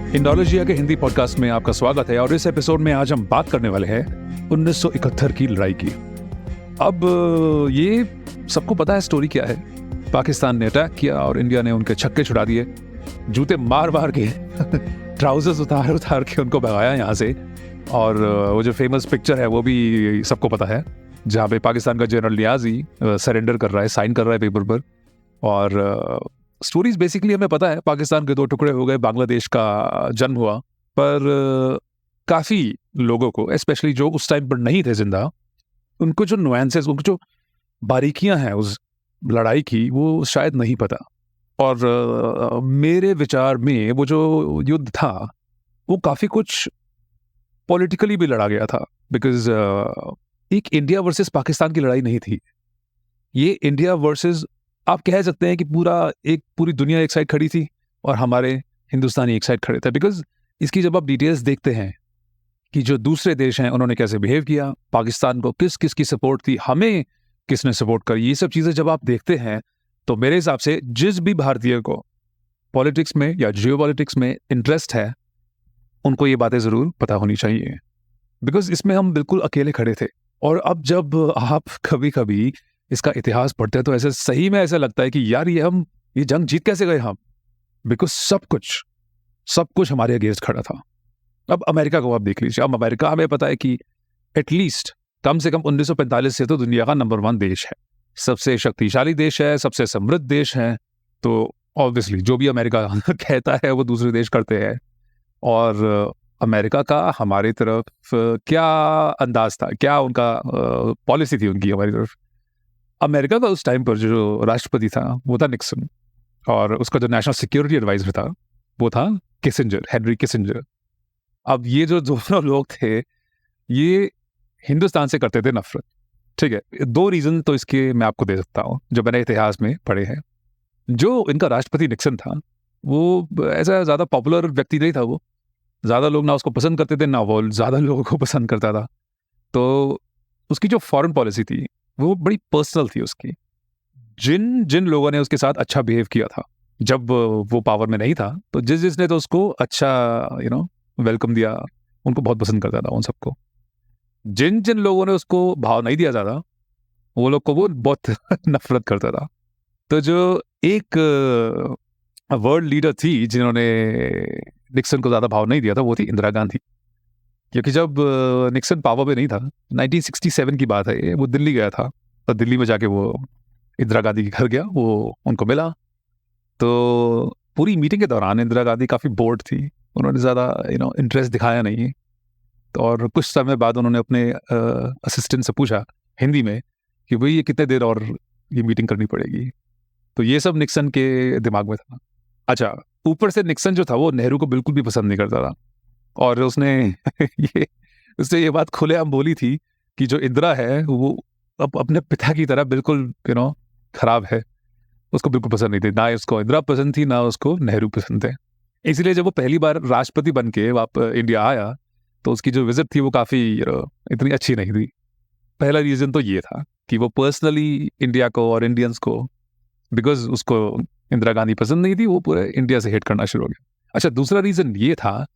इंडोलॉजिया के हिंदी पॉडकास्ट में आपका स्वागत है और इस एपिसोड में आज हम बात करने वाले हैं 1971 की लड़ाई की। अब ये सबको पता है स्टोरी क्या है। पाकिस्तान ने अटैक किया और इंडिया ने उनके छक्के छुड़ा दिए, जूते मार मार के ट्राउजर्स उतार उतार के उनको भगाया यहाँ से। और वो जो फेमस पिक्चर है वो भी सबको पता है, जहाँ पे पाकिस्तान का जनरल नियाजी सरेंडर कर रहा है, साइन कर रहा है पेपर पर। और स्टोरीज बेसिकली हमें पता है, पाकिस्तान के दो टुकड़े हो गए, बांग्लादेश का जन्म हुआ। पर काफ़ी लोगों को, स्पेशली जो उस टाइम पर नहीं थे जिंदा, उनको जो नुएंसेस, उनको जो बारीकियां हैं उस लड़ाई की, वो शायद नहीं पता। और मेरे विचार में वो जो युद्ध था वो काफ़ी कुछ पॉलिटिकली भी लड़ा गया था। बिकॉज एक इंडिया वर्सेस पाकिस्तान की लड़ाई नहीं थी ये। इंडिया वर्सेस, आप कह सकते हैं कि पूरी दुनिया एक साइड खड़ी थी और हमारे हिंदुस्तानी एक साइड खड़े थे। बिकॉज इसकी जब आप डिटेल्स देखते हैं कि जो दूसरे देश हैं उन्होंने कैसे बिहेव किया, पाकिस्तान को किस किस की सपोर्ट थी, हमें किसने सपोर्ट करी, ये सब चीज़ें जब आप देखते हैं तो मेरे हिसाब से जिस भी भारतीय को पॉलिटिक्स में या जियोपॉलिटिक्स में इंटरेस्ट है, उनको ये बातें ज़रूर पता होनी चाहिए। बिकॉज इसमें हम बिल्कुल अकेले खड़े थे। और अब जब आप कभी कभी इसका इतिहास पढ़ते हैं तो ऐसे सही में ऐसा लगता है कि यार ये जंग जीत कैसे गए हम। बिकॉज सब कुछ हमारे अगेंस्ट खड़ा था। अब अमेरिका को आप देख लीजिए। अब अमेरिका, हमें पता है कि एटलीस्ट कम से कम 1945 से तो दुनिया का नंबर 1 देश है, सबसे शक्तिशाली देश है, सबसे समृद्ध देश है। तो ऑब्वियसली जो भी अमेरिका कहता है वो दूसरे देश करते हैं। और अमेरिका का हमारी तरफ क्या अंदाज था, क्या उनका पॉलिसी थी उनकी हमारी तरफ। अमेरिका का उस टाइम पर जो राष्ट्रपति था वो था निक्सन, और उसका जो नेशनल सिक्योरिटी एडवाइजर था वो था किसिंजर, हेनरी किसिंजर। अब ये जो दोनों लोग थे ये हिंदुस्तान से करते थे नफरत। ठीक है, 2 रीजन तो इसके मैं आपको दे सकता हूँ जो मैंने इतिहास में पढ़े हैं। जो इनका राष्ट्रपति निक्सन था वो ऐसा ज़्यादा पॉपुलर व्यक्ति नहीं था। वो ज़्यादा लोग ना उसको पसंद करते थे, ना वो ज़्यादा लोगों को पसंद करता था। तो उसकी जो फॉरेन पॉलिसी थी वो बड़ी पर्सनल थी उसकी। जिन जिन लोगों ने उसके साथ अच्छा बिहेव किया था जब वो पावर में नहीं था, तो जिसने तो उसको अच्छा वेलकम दिया, उनको बहुत पसंद करता था उन सबको। जिन जिन लोगों ने उसको भाव नहीं दिया ज्यादा, वो लोग को वो बहुत नफरत करता था। तो जो एक वर्ल्ड लीडर थी जिन्होंने निक्सन को ज्यादा भाव नहीं दिया था, वो थी इंदिरा गांधी। क्योंकि जब निक्सन पावर में नहीं था, 1967 की बात है ये, वो दिल्ली गया था। तो दिल्ली में जाके वो इंदिरा गांधी के घर गया, वो उनको मिला। तो पूरी मीटिंग के दौरान इंदिरा गांधी काफ़ी बोर्ड थी, उन्होंने ज़्यादा इंटरेस्ट दिखाया नहीं। तो और कुछ समय बाद उन्होंने अपने असिस्टेंट से पूछा हिंदी में कि भाई ये कितने देर और ये मीटिंग करनी पड़ेगी। तो ये सब निक्सन के दिमाग में था। अच्छा, ऊपर से निक्सन जो था वो नेहरू को बिल्कुल भी पसंद नहीं करता था। और उसने उसने ये बात खुलेआम बोली थी कि जो इंदिरा है वो अपने पिता की तरह बिल्कुल खराब है, उसको बिल्कुल पसंद नहीं थी। ना उसको इंदिरा पसंद थी, ना उसको नेहरू पसंद थे। इसलिए जब वो पहली बार राष्ट्रपति बन के इंडिया आया तो उसकी जो विजिट थी वो काफ़ी इतनी अच्छी नहीं थी। पहला रीज़न तो ये था कि वो पर्सनली इंडिया को और इंडियंस को, बिकॉज उसको इंदिरा गांधी पसंद नहीं थी, वो पूरे इंडिया से हेट करना शुरू हो गया। अच्छा, दूसरा रीज़न ये था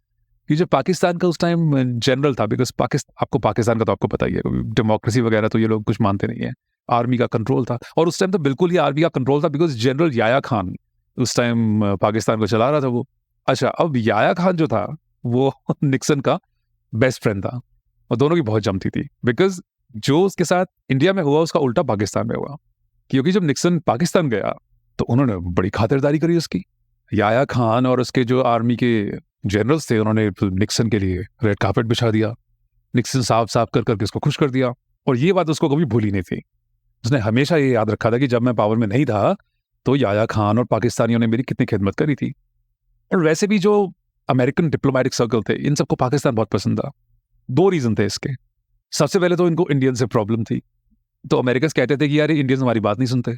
कि जो पाकिस्तान का उस टाइम जनरल था, बिकॉज आपको पाकिस्तान का तो आपको पता ही है, डेमोक्रेसी वगैरह तो ये लोग कुछ मानते नहीं है। आर्मी का कंट्रोल था, और उस टाइम तो बिल्कुल ही आर्मी का कंट्रोल था, बिकॉज जनरल याया खान उस टाइम पाकिस्तान को चला रहा था वो। अच्छा, अब याया खान जो था वो निक्सन का बेस्ट फ्रेंड था, और दोनों की बहुत जमती थी। बिकॉज जो उसके साथ इंडिया में हुआ उसका उल्टा पाकिस्तान में हुआ। क्योंकि जब निक्सन पाकिस्तान गया तो उन्होंने बड़ी खातिरदारी करी उसकी। याया खान और उसके जो आर्मी के जनरल्स थे, उन्होंने निक्सन के लिए रेड कार्पेट बिछा दिया, निक्सन साफ साफ कर करके उसको खुश कर दिया। और ये बात उसको कभी भूली नहीं थी। उसने हमेशा ये याद रखा था कि जब मैं पावर में नहीं था तो याया खान और पाकिस्तानियों ने मेरी कितनी खिदमत करी थी। और वैसे भी जो अमेरिकन डिप्लोमेटिक सर्कल थे, इन सबको पाकिस्तान बहुत पसंद था। 2 रीजन थे इसके। सबसे पहले तो इनको इंडियन से प्रॉब्लम थी। तो अमेरिकन कहते थे कि यार इंडियंस हमारी बात नहीं सुनते,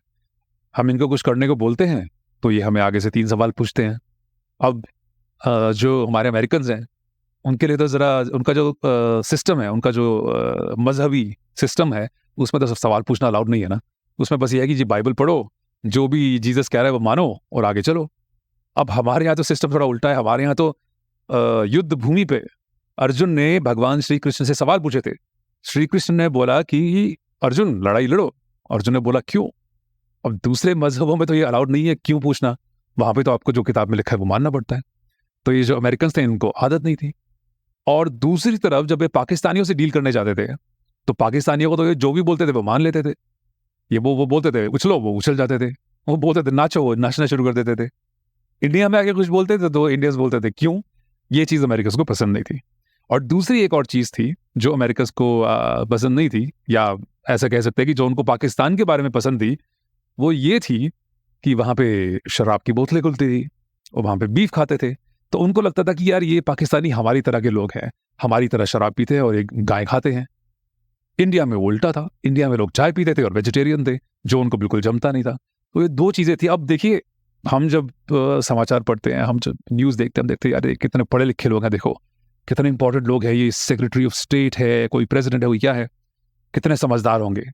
हम इनको कुछ करने को बोलते हैं तो ये हमें आगे से 3 सवाल पूछते हैं। अब जो हमारे अमेरिकन हैं उनके लिए तो ज़रा उनका जो सिस्टम है, उनका जो मजहबी सिस्टम है, उसमें तो सवाल पूछना अलाउड नहीं है ना। उसमें बस ये है कि जी बाइबल पढ़ो, जो भी जीसस कह रहा है वो मानो और आगे चलो। अब हमारे यहाँ तो सिस्टम थोड़ा उल्टा है। हमारे यहाँ तो युद्ध भूमि पे अर्जुन ने भगवान श्री कृष्ण से सवाल पूछे थे। श्री कृष्ण ने बोला कि अर्जुन लड़ाई लड़ो। अर्जुन ने बोला क्यों? अब दूसरे मजहबों में तो ये अलाउड नहीं है क्यों पूछना, वहां पे तो आपको जो किताब में लिखा है वो मानना पड़ता है। तो ये जो अमेरिकन थे इनको आदत नहीं थी। और दूसरी तरफ जब ये पाकिस्तानियों से डील करने जाते थे तो पाकिस्तानियों को तो ये जो भी बोलते थे वो मान लेते थे। ये वो बोलते थे उछलो, वो उछल जाते थे। वो बोलते थे नाचो, वो नाचना शुरू कर देते थे। इंडिया में आके कुछ बोलते थे तो इंडियंस बोलते थे क्यों। ये चीज़ अमेरिकन को पसंद नहीं थी। और दूसरी एक और चीज़ थी जो अमेरिकन को पसंद नहीं थी, या ऐसा कह सकते हैं कि जो उनको पाकिस्तान के बारे में पसंद थी, वो ये थी कि वहाँ पे शराब की बोतलें खुलती थी और वहाँ पे बीफ खाते थे। तो उनको लगता था कि यार ये पाकिस्तानी हमारी तरह के लोग हैं, हमारी तरह शराब पीते हैं और एक गाय खाते हैं। इंडिया में वो उल्टा था, इंडिया में लोग चाय पीते थे और वेजिटेरियन थे, जो उनको बिल्कुल जमता नहीं था। तो ये दो चीज़ें थी। अब देखिए, हम जब समाचार पढ़ते हैं, हम जब न्यूज़ देखते हैं, हम देखते हैं यार ये कितने पढ़े लिखे लोग हैं, देखो कितने इंपॉर्टेंट लोग हैं, ये सेक्रेटरी ऑफ स्टेट है, कोई प्रेसिडेंट है, कोई क्या है, कितने समझदार होंगे।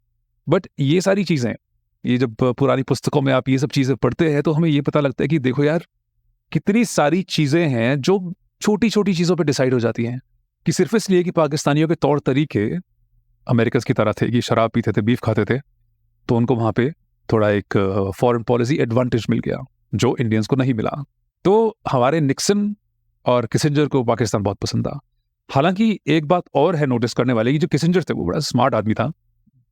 बट ये सारी चीज़ें, ये जब पुरानी पुस्तकों में आप ये सब चीज़ें पढ़ते हैं तो हमें ये पता लगता है कि देखो यार कितनी सारी चीज़ें हैं जो छोटी छोटी चीज़ों पर डिसाइड हो जाती हैं, कि सिर्फ इसलिए कि पाकिस्तानियों के तौर तरीके अमेरिकन की तरह थे कि शराब पीते थे, बीफ खाते थे, तो उनको वहाँ पे थोड़ा एक फॉरेन पॉलिसी एडवांटेज मिल गया जो इंडियंस को नहीं मिला। तो हमारे निक्सन और किसिंजर को पाकिस्तान बहुत पसंद था। हालांकि एक बात और है नोटिस करने वाली कि जो किसिंजर थे वो बड़ा स्मार्ट आदमी था।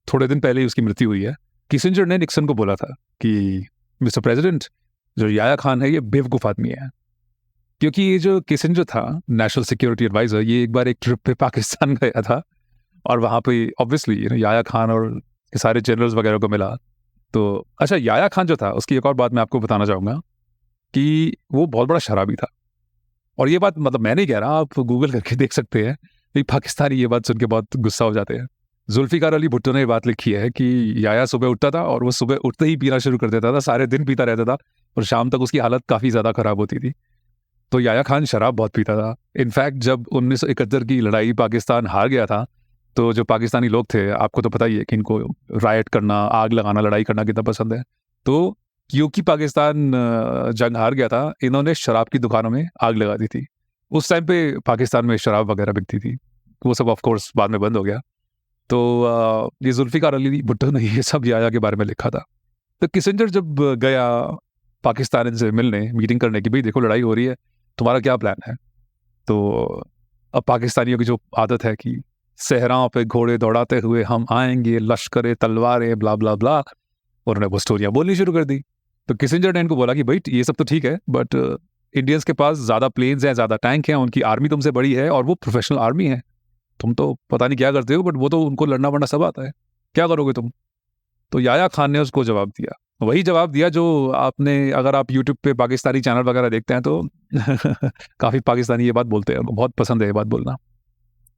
थोड़े दिन पहले ही उसकी मृत्यु हुई है। किसिंजर ने निक्सन को बोला था कि मिस्टर प्रेसिडेंट, जो याया खान है ये बेवकूफ़ आदमी है। क्योंकि ये जो किसिंजर था, नेशनल सिक्योरिटी एडवाइजर, ये एक बार एक ट्रिप पे पाकिस्तान गया था और वहाँ पे ऑब्वियसली याया खान और सारे जनरल्स वगैरह को मिला। तो अच्छा, याया खान जो था, उसकी एक और बात मैं आपको बताना चाहूँगा कि वो बहुत बड़ा शराबी था। और ये बात मतलब मैं नहीं कह रहा, आप गूगल करके देख सकते हैं कि पाकिस्तानी ये बात सुन के बहुत गुस्सा हो जाते हैं। जुल्फिकार अली भुट्टो ने ये बात लिखी है कि याया सुबह उठता था और वो सुबह उठते ही पीना शुरू कर देता था, सारे दिन पीता रहता था और शाम तक उसकी हालत काफ़ी ज़्यादा ख़राब होती थी। तो याया खान शराब बहुत पीता था। इनफैक्ट जब 1971 की लड़ाई पाकिस्तान हार गया था, तो जो पाकिस्तानी लोग थे, आपको तो पता ही है कि इनको राइट करना, आग लगाना, लड़ाई करना कितना पसंद है। तो क्योंकि पाकिस्तान जंग हार गया था, इन्होंने शराब की दुकानों में आग लगा दी थी। उस टाइम पे पाकिस्तान में शराब वगैरह बिकती थी, वो सब ऑफ कोर्स बाद में बंद हो गया। तो ये जुल्फिकार अली भुट्टो ने ये सब याया के बारे में लिखा था। तो किसिंजर जब गया पाकिस्तान से मिलने, मीटिंग करने की, भाई देखो लड़ाई हो रही है, तुम्हारा क्या प्लान है। तो अब पाकिस्तानियों की जो आदत है कि सहराओं पे घोड़े दौड़ाते हुए हम आएंगे, लश्करें, तलवारें, ब्ला ब्ला ब्ला, उन्होंने वो स्टोरियाँ बोलनी शुरू कर दी। तो किसिंजर ने इनको बोला कि भाई ये सब तो ठीक है, बट इंडियंस के पास ज़्यादा प्लेन्स हैं, ज़्यादा टैंक हैं, उनकी आर्मी तुमसे बड़ी है और वो प्रोफेशनल आर्मी है। तुम तो पता नहीं क्या करते हो, बट वो तो उनको लड़ना वड़ना सब आता है, क्या करोगे तुम। तो याया खान ने उसको जवाब दिया, वही जवाब दिया जो आपने, अगर आप यूट्यूब पे पाकिस्तानी चैनल वगैरह देखते हैं तो काफ़ी पाकिस्तानी ये बात बोलते हैं, उनको बहुत पसंद है ये बात बोलना।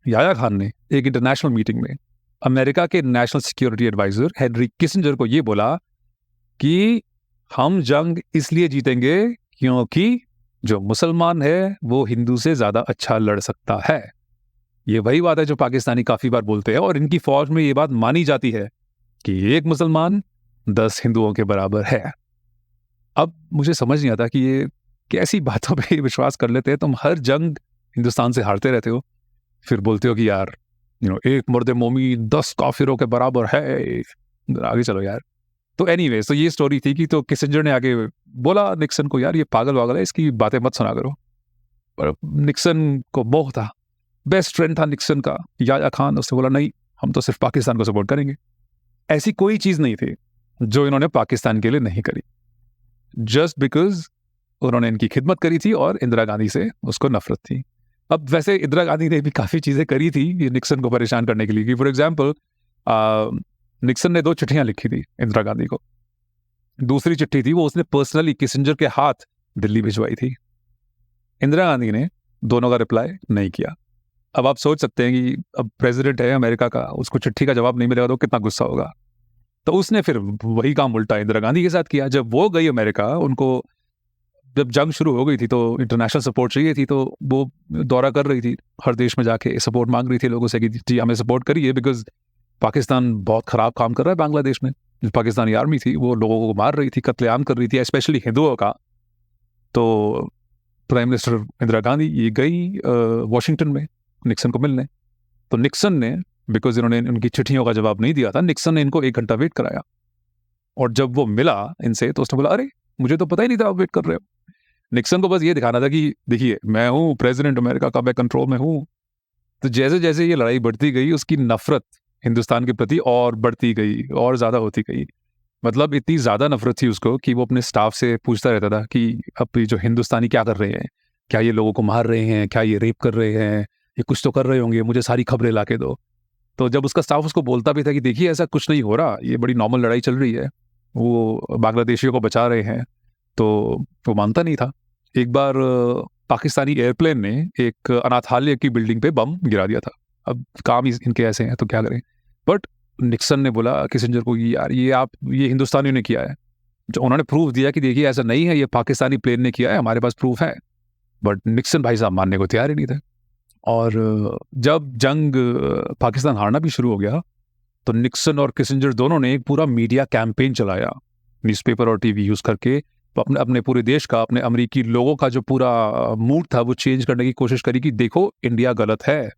याया खान ने एक इंटरनेशनल मीटिंग में अमेरिका के national security adviser Henry Kissinger को ये बोला कि हम जंग इसलिए जीतेंगे क्योंकि जो मुसलमान है वो हिंदू से ज़्यादा अच्छा लड़ सकता है। ये वही बात है जो पाकिस्तानी काफ़ी बार बोलते हैं और इनकी फौज में ये बात मानी जाती है कि एक मुसलमान 10 हिंदुओं के बराबर है। अब मुझे समझ नहीं आता कि ये कैसी बातों पे विश्वास कर लेते हैं। तुम हर जंग हिंदुस्तान से हारते रहते हो, फिर बोलते हो कि यार एक मर्द मोमी 10 काफिरों के बराबर है। आगे चलो यार। तो एनीवेज, तो ये स्टोरी थी कि तो किसिंजर ने आगे बोला निक्सन को, यार ये पागल वागल है, इसकी बातें मत सुना करो। पर निक्सन को मोह था, बेस्ट फ्रेंड था निक्सन का याया खान। उसने बोला नहीं, हम तो सिर्फ पाकिस्तान को सपोर्ट करेंगे। ऐसी कोई चीज़ नहीं थी जो इन्होंने पाकिस्तान के लिए नहीं करी, जस्ट बिकॉज उन्होंने इनकी खिदमत करी थी और इंदिरा गांधी से उसको नफरत थी। अब वैसे इंदिरा गांधी ने भी काफ़ी चीज़ें करी थी ये निक्सन को परेशान करने के लिए, कि फॉर एग्जाम्पल निक्सन ने 2 चिट्ठियां लिखी थी इंदिरा गांधी को। दूसरी चिट्ठी थी वो उसने पर्सनली किसिंजर के हाथ दिल्ली भिजवाई थी। इंदिरा गांधी ने दोनों का रिप्लाई नहीं किया। अब आप सोच सकते हैं कि अब प्रेसिडेंट है अमेरिका का, उसको चिट्ठी का जवाब नहीं मिलेगा तो कितना गुस्सा होगा। तो उसने फिर वही काम उल्टा इंदिरा गांधी के साथ किया। जब वो गई अमेरिका, उनको जब जंग शुरू हो गई थी तो इंटरनेशनल सपोर्ट चाहिए थी, तो वो दौरा कर रही थी, हर देश में जाके सपोर्ट मांग रही थी लोगों से कि जी हमें सपोर्ट करिए, बिकॉज पाकिस्तान बहुत ख़राब काम कर रहा है बांग्लादेश में। जो पाकिस्तानी आर्मी थी वो लोगों को मार रही थी, कत्लेआम कर रही थी, स्पेशली हिंदुओं का। तो प्राइम मिनिस्टर इंदिरा गांधी ये गई वॉशिंगटन में निक्सन को मिलने। तो निक्सन ने, बिकॉज इन्होंने उनकी चिट्ठियों का जवाब नहीं दिया था, निक्सन ने इनको 1 घंटा वेट कराया। और जब वो मिला इनसे तो उसने बोला, अरे मुझे तो पता ही नहीं था आप वेट कर रहे हो। निक्सन को बस ये दिखाना था कि देखिए मैं हूँ प्रेसिडेंट अमेरिका का, मैं कंट्रोल में हूँ। तो जैसे जैसे ये लड़ाई बढ़ती गई उसकी नफरत हिंदुस्तान के प्रति और बढ़ती गई और ज़्यादा होती गई। मतलब इतनी ज़्यादा नफरत थी उसको कि वो अपने स्टाफ से पूछता रहता था कि अब ये जो हिंदुस्तानी क्या कर रहे हैं, क्या ये लोगों को मार रहे हैं, क्या ये रेप कर रहे हैं, ये कुछ तो कर रहे होंगे, मुझे सारी खबरें ला के दो। तो जब उसका स्टाफ उसको बोलता भी था कि देखिए ऐसा कुछ नहीं हो रहा, ये बड़ी नॉर्मल लड़ाई चल रही है, वो बांग्लादेशियों को बचा रहे हैं, तो वो मानता नहीं था। एक बार पाकिस्तानी एयरप्लेन ने एक अनाथालय की बिल्डिंग पे बम गिरा दिया था। अब काम इनके ऐसे हैं तो क्या करें। बट निक्सन ने बोला किसिंजर को, यार ये हिंदुस्तानियों ने किया है। जो उन्होंने प्रूफ दिया कि देखिए ऐसा नहीं है, ये पाकिस्तानी प्लेन ने किया है, हमारे पास प्रूफ है। बट निक्सन भाई साहब मानने को तैयार ही नहीं थे। और जब जंग पाकिस्तान हारना भी शुरू हो गया तो निक्सन और किसिंजर दोनों ने एक पूरा मीडिया कैंपेन चलाया, न्यूज़पेपर और टीवी यूज करके। अपने अपने पूरे देश का, अपने अमेरिकी लोगों का जो पूरा मूड था वो चेंज करने की कोशिश करी कि देखो इंडिया गलत है,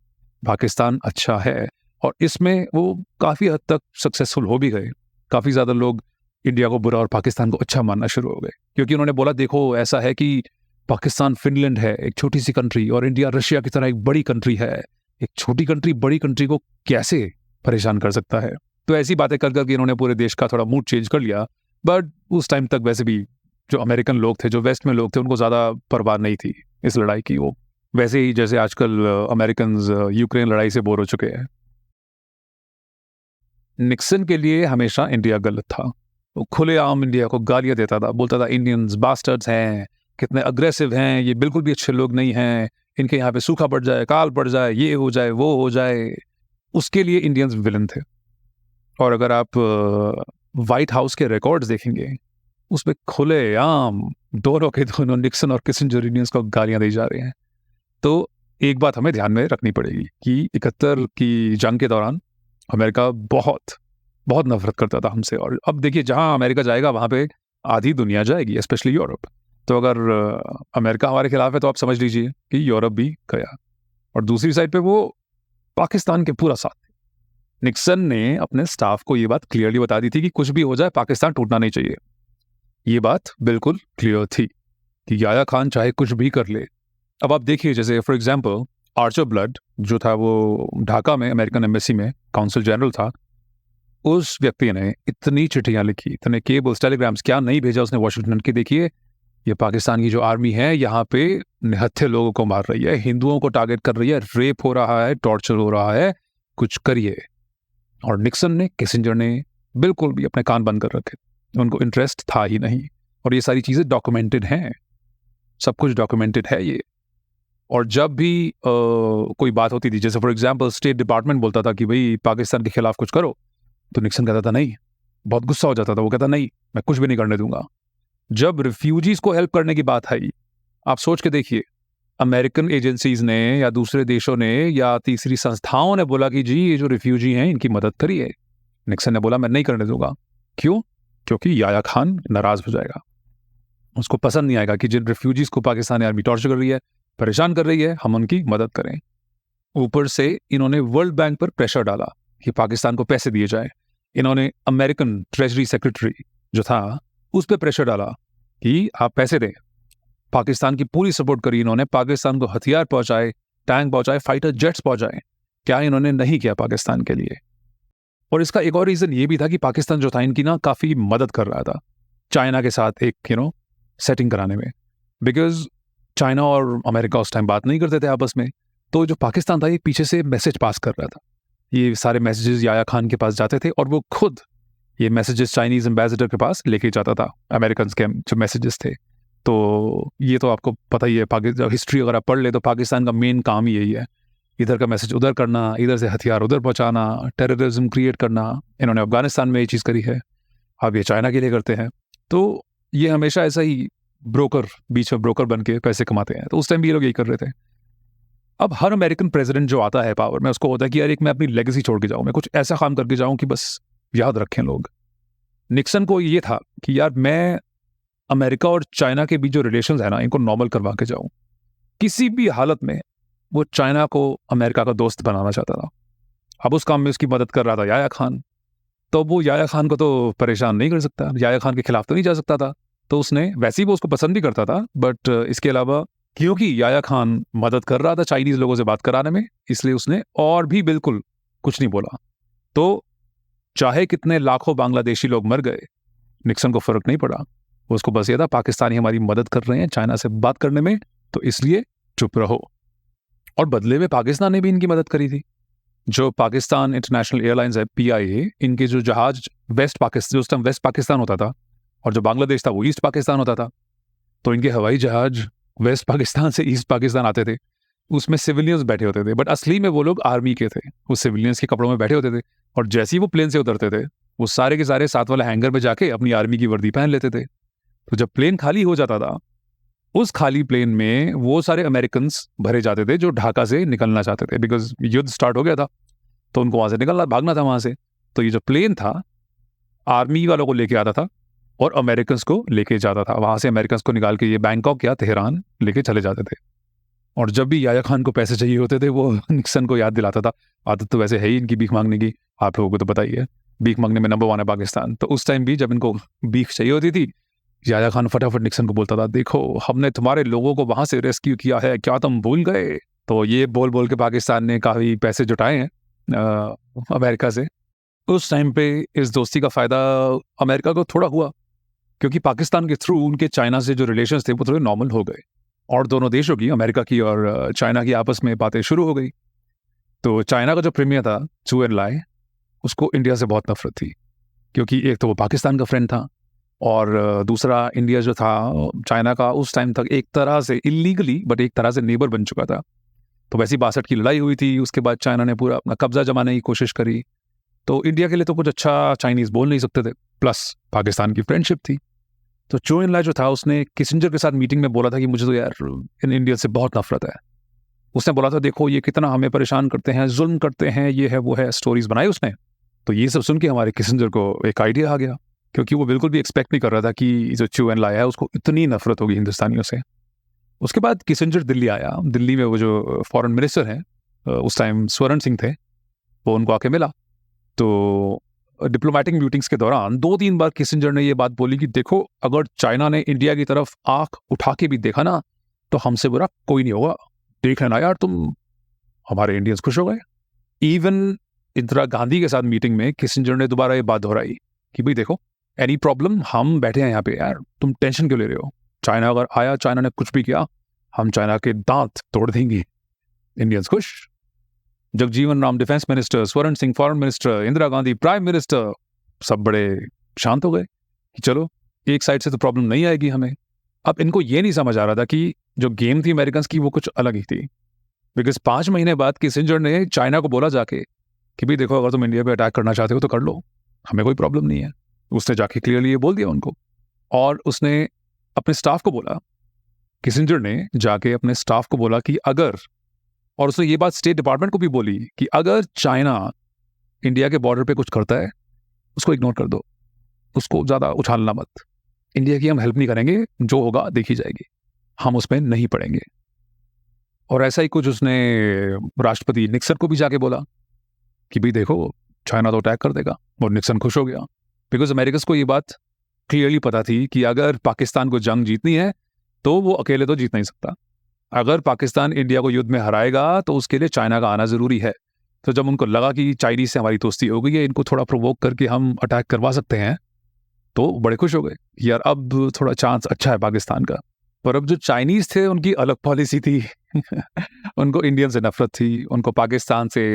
पाकिस्तान अच्छा है। और इसमें वो काफ़ी हद तक सक्सेसफुल हो भी गए। काफ़ी ज़्यादा लोग इंडिया को बुरा और पाकिस्तान को अच्छा मानना शुरू हो गए, क्योंकि उन्होंने बोला देखो ऐसा है कि पाकिस्तान फिनलैंड है, एक छोटी सी कंट्री, और इंडिया रशिया की तरह एक बड़ी कंट्री है। एक छोटी कंट्री बड़ी कंट्री को कैसे परेशान कर सकता है। तो ऐसी बातें कर करके इन्होंने पूरे देश का थोड़ा मूड चेंज कर लिया। बट उस टाइम तक वैसे भी जो अमेरिकन लोग थे, जो वेस्ट में लोग थे, उनको ज़्यादा परवाह नहीं थी इस लड़ाई की। वो वैसे ही जैसे आजकल अमेरिकन यूक्रेन लड़ाई से बोर हो चुके हैं। निक्सन के लिए हमेशा इंडिया गलत था। वो खुलेआम इंडिया को गालियां देता था, बोलता था इंडियंस बास्टर्ड्स हैं, कितने अग्रेसिव हैं, ये बिल्कुल भी अच्छे लोग नहीं हैं, इनके यहाँ पे सूखा पड़ जाए, काल पड़ जाए, ये हो जाए, वो हो जाए। उसके लिए इंडियंस विलन थे। और अगर आप व्हाइट हाउस के रिकॉर्ड्स देखेंगे, उसमें खुलेआम दोनों के दोनों निक्सन और किसिंजर इंडियंस को गालियां दी जा रही हैं। तो एक बात हमें ध्यान में रखनी पड़ेगी कि 71 की जंग के दौरान अमेरिका बहुत बहुत नफरत करता था हमसे। और अब देखिए जहां अमेरिका जाएगा वहां पे आधी दुनिया जाएगी, स्पेशली यूरोप। तो अगर अमेरिका हमारे खिलाफ है तो आप समझ लीजिए कि यूरोप भी गया। और दूसरी साइड पे वो पाकिस्तान के पूरा साथ। निक्सन ने अपने स्टाफ को ये बात क्लियरली बता दी थी कि कुछ भी हो जाए पाकिस्तान टूटना नहीं चाहिए। ये बात बिल्कुल क्लियर थी कि याया खान चाहे कुछ भी कर ले। अब आप देखिए जैसे फॉर एग्जांपल आर्चर ब्लड जो था वो ढाका में अमेरिकन एम्बेसी में काउंसिल जनरल था। उस व्यक्ति ने इतनी चिट्ठियां लिखी, इतने केबल्स, टेलीग्राम्स, क्या नहीं भेजा उसने वॉशिंगटन के। देखिए ये पाकिस्तान की जो आर्मी है यहाँ पे निहत्थे लोगों को मार रही है, हिंदुओं को टारगेट कर रही है, रेप हो रहा है, टॉर्चर हो रहा है, कुछ करिए। और निक्सन ने, किसिंजर ने बिल्कुल भी अपने कान बंद कर रखे, उनको इंटरेस्ट था ही नहीं। और ये सारी चीज़ें डॉक्यूमेंटेड हैं, सब कुछ डॉक्यूमेंटेड है ये। और जब भी कोई बात होती थी, जैसे फॉर एग्जांपल स्टेट डिपार्टमेंट बोलता था कि भाई पाकिस्तान के खिलाफ कुछ करो, तो निक्सन कहता था नहीं, बहुत गुस्सा हो जाता था। वो कहता नहीं, मैं कुछ भी नहीं करने दूंगा। जब रिफ्यूजीज को हेल्प करने की बात आई, आप सोच के देखिए, अमेरिकन एजेंसीज ने या दूसरे देशों ने या तीसरी संस्थाओं ने बोला कि जी ये जो रिफ्यूजी हैं इनकी मदद करिए। निक्सन ने बोला मैं नहीं करने दूंगा। क्यों? क्योंकि याया खान नाराज हो जाएगा, उसको पसंद नहीं आएगा कि जिन रिफ्यूजीज को पाकिस्तानी आर्मी टॉर्चर कर रही है, परेशान कर रही है, हम उनकी मदद करें। ऊपर से इन्होंने वर्ल्ड बैंक पर प्रेशर डाला कि पाकिस्तान को पैसे दिए जाए। इन्होंने अमेरिकन ट्रेजरी सेक्रेटरी जो था उस पर प्रेशर डाला कि आप पैसे दें। पाकिस्तान की पूरी सपोर्ट करी इन्होंने, पाकिस्तान को हथियार पहुंचाए, टैंक पहुंचाए, फाइटर जेट्स पहुंचाए। क्या इन्होंने नहीं किया पाकिस्तान के लिए? और इसका एक और रीजन ये भी था कि पाकिस्तान जो था इनकी ना काफी मदद कर रहा था चाइना के साथ एक सेटिंग कराने में। बिकॉज चाइना और अमेरिका उस टाइम बात नहीं करते थे आपस में, तो जो पाकिस्तान था ये पीछे से मैसेज पास कर रहा था। ये सारे मैसेजेस याया खान के पास जाते थे और वो खुद ये मैसेजेस चाइनीज एम्बेसडर के पास लेके जाता था, अमेरिकन के जो मैसेजेस थे। तो ये तो आपको पता ही है, पाकिस्तान हिस्ट्री अगर आप पढ़ ले तो पाकिस्तान का मेन काम ही यही है, इधर का मैसेज उधर करना, इधर से हथियार उधर पहुंचाना, टेररिज्म क्रिएट करना। इन्होंने अफगानिस्तान में ये चीज़ करी है, अब ये चाइना के लिए करते हैं। तो ये हमेशा ऐसा ही ब्रोकर, बीच में ब्रोकर बन के पैसे कमाते हैं। तो उस टाइम भी ये लोग यही कर रहे थे। अब हर अमेरिकन प्रेसिडेंट जो आता है पावर में, उसको होता है कि यार एक मैं अपनी लेगेसी छोड़ के जाऊं, मैं कुछ ऐसा काम करके जाऊं कि बस याद रखें लोग। निक्सन को ये था कि यार मैं अमेरिका और चाइना के बीच जो रिलेशंस है ना, इनको नॉर्मल करवा के जाऊं। किसी भी हालत में वो चाइना को अमेरिका का दोस्त बनाना चाहता था। अब उस काम में उसकी मदद कर रहा था याया खान, तो वो याया खान को तो परेशान नहीं कर सकता, याया खान के खिलाफ तो नहीं जा सकता था। तो उसने, वैसे ही वो उसको पसंद भी करता था, बट इसके अलावा क्योंकि याया खान मदद कर रहा था चाइनीज लोगों से बात कराने में, इसलिए उसने और भी बिल्कुल कुछ नहीं बोला। तो चाहे कितने लाखों बांग्लादेशी लोग मर गए, निक्सन को फर्क नहीं पड़ा। उसको बस ये था पाकिस्तानी हमारी मदद कर रहे हैं चाइना से बात करने में, तो इसलिए चुप रहो। और बदले में पाकिस्तान ने भी इनकी मदद करी थी। जो पाकिस्तान इंटरनेशनल एयरलाइंस है, PIA, इनके जो जहाज वेस्ट पाकिस्तान, जो उस टाइम वेस्ट पाकिस्तान होता था और जो बांग्लादेश था वो ईस्ट पाकिस्तान होता था, तो इनके हवाई जहाज वेस्ट पाकिस्तान से ईस्ट पाकिस्तान आते थे। उसमें सिविलियंस बैठे होते थे, बट असली में वो लोग आर्मी के थे, वो सिविलियंस के कपड़ों में बैठे होते थे। और जैसे ही वो प्लेन से उतरते थे, वो सारे के सारे साथ वाले हैंगर में जाके अपनी आर्मी की वर्दी पहन लेते थे। तो जब प्लेन खाली हो जाता था, उस खाली प्लेन में वो सारे अमेरिकन भरे जाते थे जो ढाका से निकलना चाहते थे, बिकॉज युद्ध स्टार्ट हो गया था, तो उनको वहां से निकलना, भागना था वहां से। तो ये जो प्लेन था, आर्मी वालों को लेके आता था और अमेरिकन को लेके जाता था। वहां से अमेरिकन को निकाल के ये बैंकॉक या तेहरान लेके चले जाते थे। और जब भी याया खान को पैसे चाहिए होते थे, वो निक्सन को याद दिलाता था। आदत तो वैसे है ही इनकी भीख मांगने की, आप लोगों को तो पता ही है, भीख मांगने में नंबर 1 है पाकिस्तान। तो उस टाइम भी जब इनको भीख चाहिए होती थी, याया खान फटाफट निक्सन को बोलता था, देखो हमने तुम्हारे लोगों को वहां से रेस्क्यू किया है, क्या तुम भूल गए? तो ये बोल बोल के पाकिस्तान ने काफी पैसे जुटाए हैं अमेरिका से। उस टाइम पे इस दोस्ती का फायदा अमेरिका को थोड़ा हुआ, क्योंकि पाकिस्तान के थ्रू उनके चाइना से जो रिलेशंस थे वो थोड़े नॉर्मल हो गए, और दोनों देशों की, अमेरिका की और चाइना की, आपस में बातें शुरू हो गई। तो चाइना का जो प्रीमियर था चू एन लाई, उसको इंडिया से बहुत नफरत थी, क्योंकि एक तो वो पाकिस्तान का फ्रेंड था, और दूसरा इंडिया जो था चाइना का उस टाइम तक एक तरह से इलीगली, बट एक तरह से नेबर बन चुका था। तो वैसी 62 की लड़ाई हुई थी, उसके बाद चाइना ने पूरा अपना कब्जा जमाने की कोशिश करी। तो इंडिया के लिए तो कुछ अच्छा चाइनीज बोल नहीं सकते थे, प्लस पाकिस्तान की फ्रेंडशिप थी। तो चो एन लाई जो था, उसने किसिंजर के साथ मीटिंग में बोला था कि मुझे तो यार इन इंडिया से बहुत नफरत है। उसने बोला था, देखो ये कितना हमें परेशान करते हैं, जुल्म करते हैं, ये है वो है, स्टोरीज बनाई उसने। तो ये सब सुन के हमारे किसिंजर को एक आइडिया आ गया, क्योंकि वो बिल्कुल भी एक्सपेक्ट नहीं कर रहा था कि जो चू एन लाई है उसको इतनी नफरत होगी हिंदुस्तानियों से। उसके बाद किसिंजर दिल्ली आया। दिल्ली में वो जो फॉरेन मिनिस्टर हैं उस टाइम स्वर्ण सिंह थे, वो उनको आके मिला। तो डिप्लोमेटिक मीटिंग्स के दौरान 2-3 बार किसिंजर ने ये बात बोली कि देखो, अगर चाइना ने इंडिया की तरफ आंख उठा के भी देखा ना, तो हमसे बुरा कोई नहीं होगा, देख लेना यार तुम। हमारे इंडियंस खुश हो गए। इवन इंदिरा गांधी के साथ मीटिंग में किसिंजर ने दोबारा ये बात दोहराई कि भाई देखो, एनी प्रॉब्लम, हम बैठे हैं यहाँ पे यार, तुम टेंशन क्यों ले रहे हो? चाइना अगर आया, चाइना ने कुछ भी किया, हम चाइना के दांत तोड़ देंगे। इंडियंस खुश। जगजीवन राम डिफेंस मिनिस्टर, स्वर्ण Singh foreign minister, Indira Gandhi prime minister, सब बड़े शांत हो गए कि चलो एक साइड से तो प्रॉब्लम नहीं आएगी हमें। अब इनको ये नहीं समझ आ रहा था कि जो गेम थी अमेरिकन की वो कुछ अलग ही थी, बिकॉज 5 महीने बाद किसिंजर ने चाइना को बोला जाके कि भाई देखो, अगर तुम इंडिया पे अटैक करना चाहते हो तो कर लो, हमें कोई प्रॉब्लम नहीं है। उसने जाके क्लियरली ये बोल दिया उनको, और उसने अपने स्टाफ को बोला, किसिंजर ने जाके अपने स्टाफ को बोला कि अगर, और उसने ये बात स्टेट डिपार्टमेंट को भी बोली कि अगर चाइना इंडिया के बॉर्डर पे कुछ करता है, उसको इग्नोर कर दो, उसको ज़्यादा उछालना मत। इंडिया की हम हेल्प नहीं करेंगे, जो होगा देखी जाएगी, हम उसमें नहीं पड़ेंगे। और ऐसा ही कुछ उसने राष्ट्रपति निक्सन को भी जाके बोला कि भाई देखो, चाइना तो अटैक कर देगा। और निक्सन खुश हो गया, बिकॉज अमेरिकन को ये बात क्लियरली पता थी कि अगर पाकिस्तान को जंग जीतनी है तो वो अकेले तो जीत नहीं सकता। अगर पाकिस्तान इंडिया को युद्ध में हराएगा तो उसके लिए चाइना का आना जरूरी है। तो जब उनको लगा कि चाइनीज से हमारी दोस्ती हो गई है, इनको थोड़ा प्रोवोक करके हम अटैक करवा सकते हैं, तो बड़े खुश हो गए यार, अब थोड़ा चांस अच्छा है पाकिस्तान का। पर अब जो चाइनीज थे उनकी अलग पॉलिसी थी उनको इंडियन से नफरत थी, उनको पाकिस्तान से